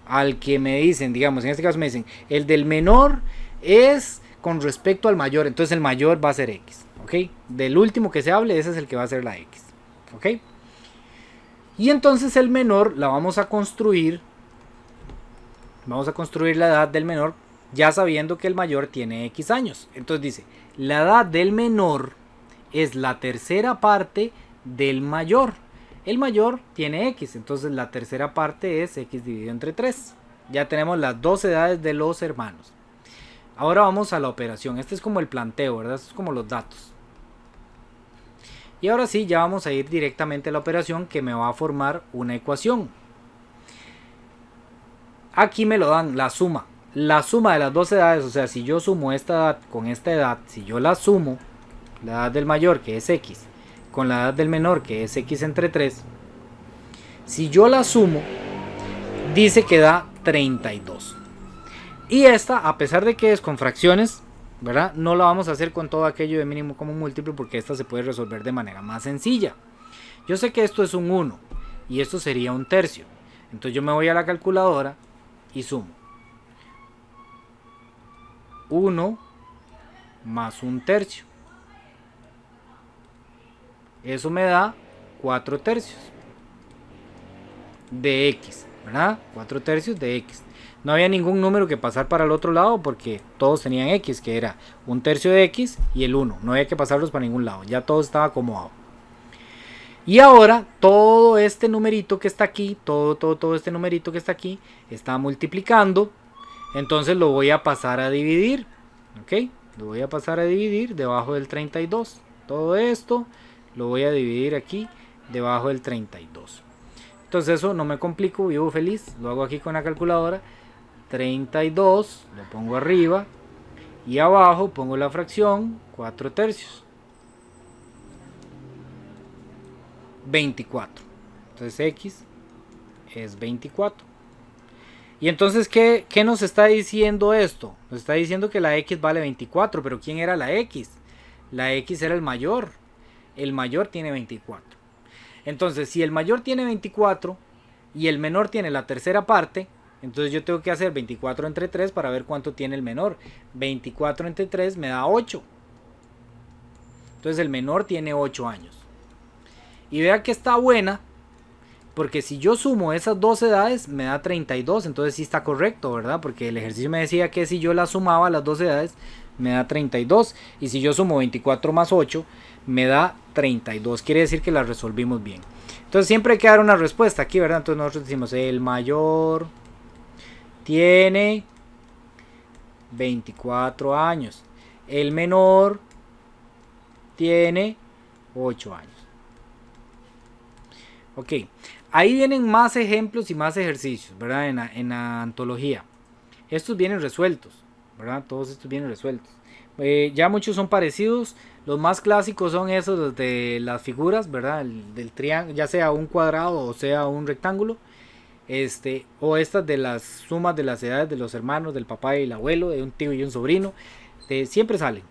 [SPEAKER 1] al que me dicen, digamos, en este caso me dicen, el del menor es con respecto al mayor. Entonces el mayor va a ser X. ¿Ok? Del último que se hable, ese es el que va a ser la X. ¿Ok? Y entonces el menor la vamos a construir. Vamos a construir la edad del menor ya sabiendo que el mayor tiene X años. Entonces dice, la edad del menor es la tercera parte del mayor. El mayor tiene X, entonces la tercera parte es X dividido entre 3. Ya tenemos las dos edades de los hermanos. Ahora vamos a la operación. Este es como el planteo, ¿verdad? Esto es como los datos. Y ahora sí, ya vamos a ir directamente a la operación que me va a formar una ecuación. Aquí me lo dan la suma. La suma de las dos edades, o sea, si yo sumo esta edad con esta edad, si yo la sumo, la edad del mayor que es X, con la edad del menor que es X entre 3, si yo la sumo, dice que da 32. Y esta, a pesar de que es con fracciones, ¿verdad? No la vamos a hacer con todo aquello de mínimo común múltiplo porque esta se puede resolver de manera más sencilla. Yo sé que esto es un 1 y esto sería un tercio. Entonces yo me voy a la calculadora y sumo 1 más un tercio. Eso me da 4 tercios de X, ¿verdad? 4 tercios de X. No había ningún número que pasar para el otro lado porque todos tenían X, que era un tercio de X y el 1. No había que pasarlos para ningún lado, ya todo estaba acomodado. Y ahora todo este numerito que está aquí, todo este numerito que está aquí, está multiplicando. Entonces lo voy a pasar a dividir. ¿Ok? Lo voy a pasar a dividir debajo del 32. Todo esto lo voy a dividir aquí debajo del 32. Entonces eso no me complico, vivo feliz. Lo hago aquí con la calculadora. 32, lo pongo arriba. Y abajo pongo la fracción 4 tercios. 24. Entonces X es 24. Y entonces, ¿qué nos está diciendo esto? Nos está diciendo que la X vale 24, pero ¿quién era la X? La X era el mayor. El mayor tiene 24. Entonces, si el mayor tiene 24 y el menor tiene la tercera parte, entonces yo tengo que hacer 24 entre 3 para ver cuánto tiene el menor. 24 entre 3 me da 8. Entonces el menor tiene 8 años. Y vea que está buena, porque si yo sumo esas dos edades me da 32, entonces sí está correcto, ¿verdad? Porque el ejercicio me decía que si yo la sumaba las dos edades me da 32, y si yo sumo 24 más 8 me da 32, quiere decir que la resolvimos bien. Entonces siempre hay que dar una respuesta aquí, ¿verdad? Entonces nosotros decimos el mayor tiene 24 años, el menor tiene 8 años. Ok, ahí vienen más ejemplos y más ejercicios, ¿verdad? En la antología. Estos vienen resueltos, ¿verdad? Todos estos vienen resueltos. Ya muchos son parecidos. Los más clásicos son esos, los de las figuras, ¿verdad? Del triángulo, ya sea un cuadrado o sea un rectángulo. O estas de las sumas de las edades de los hermanos, del papá y el abuelo, de un tío y un sobrino. Siempre salen.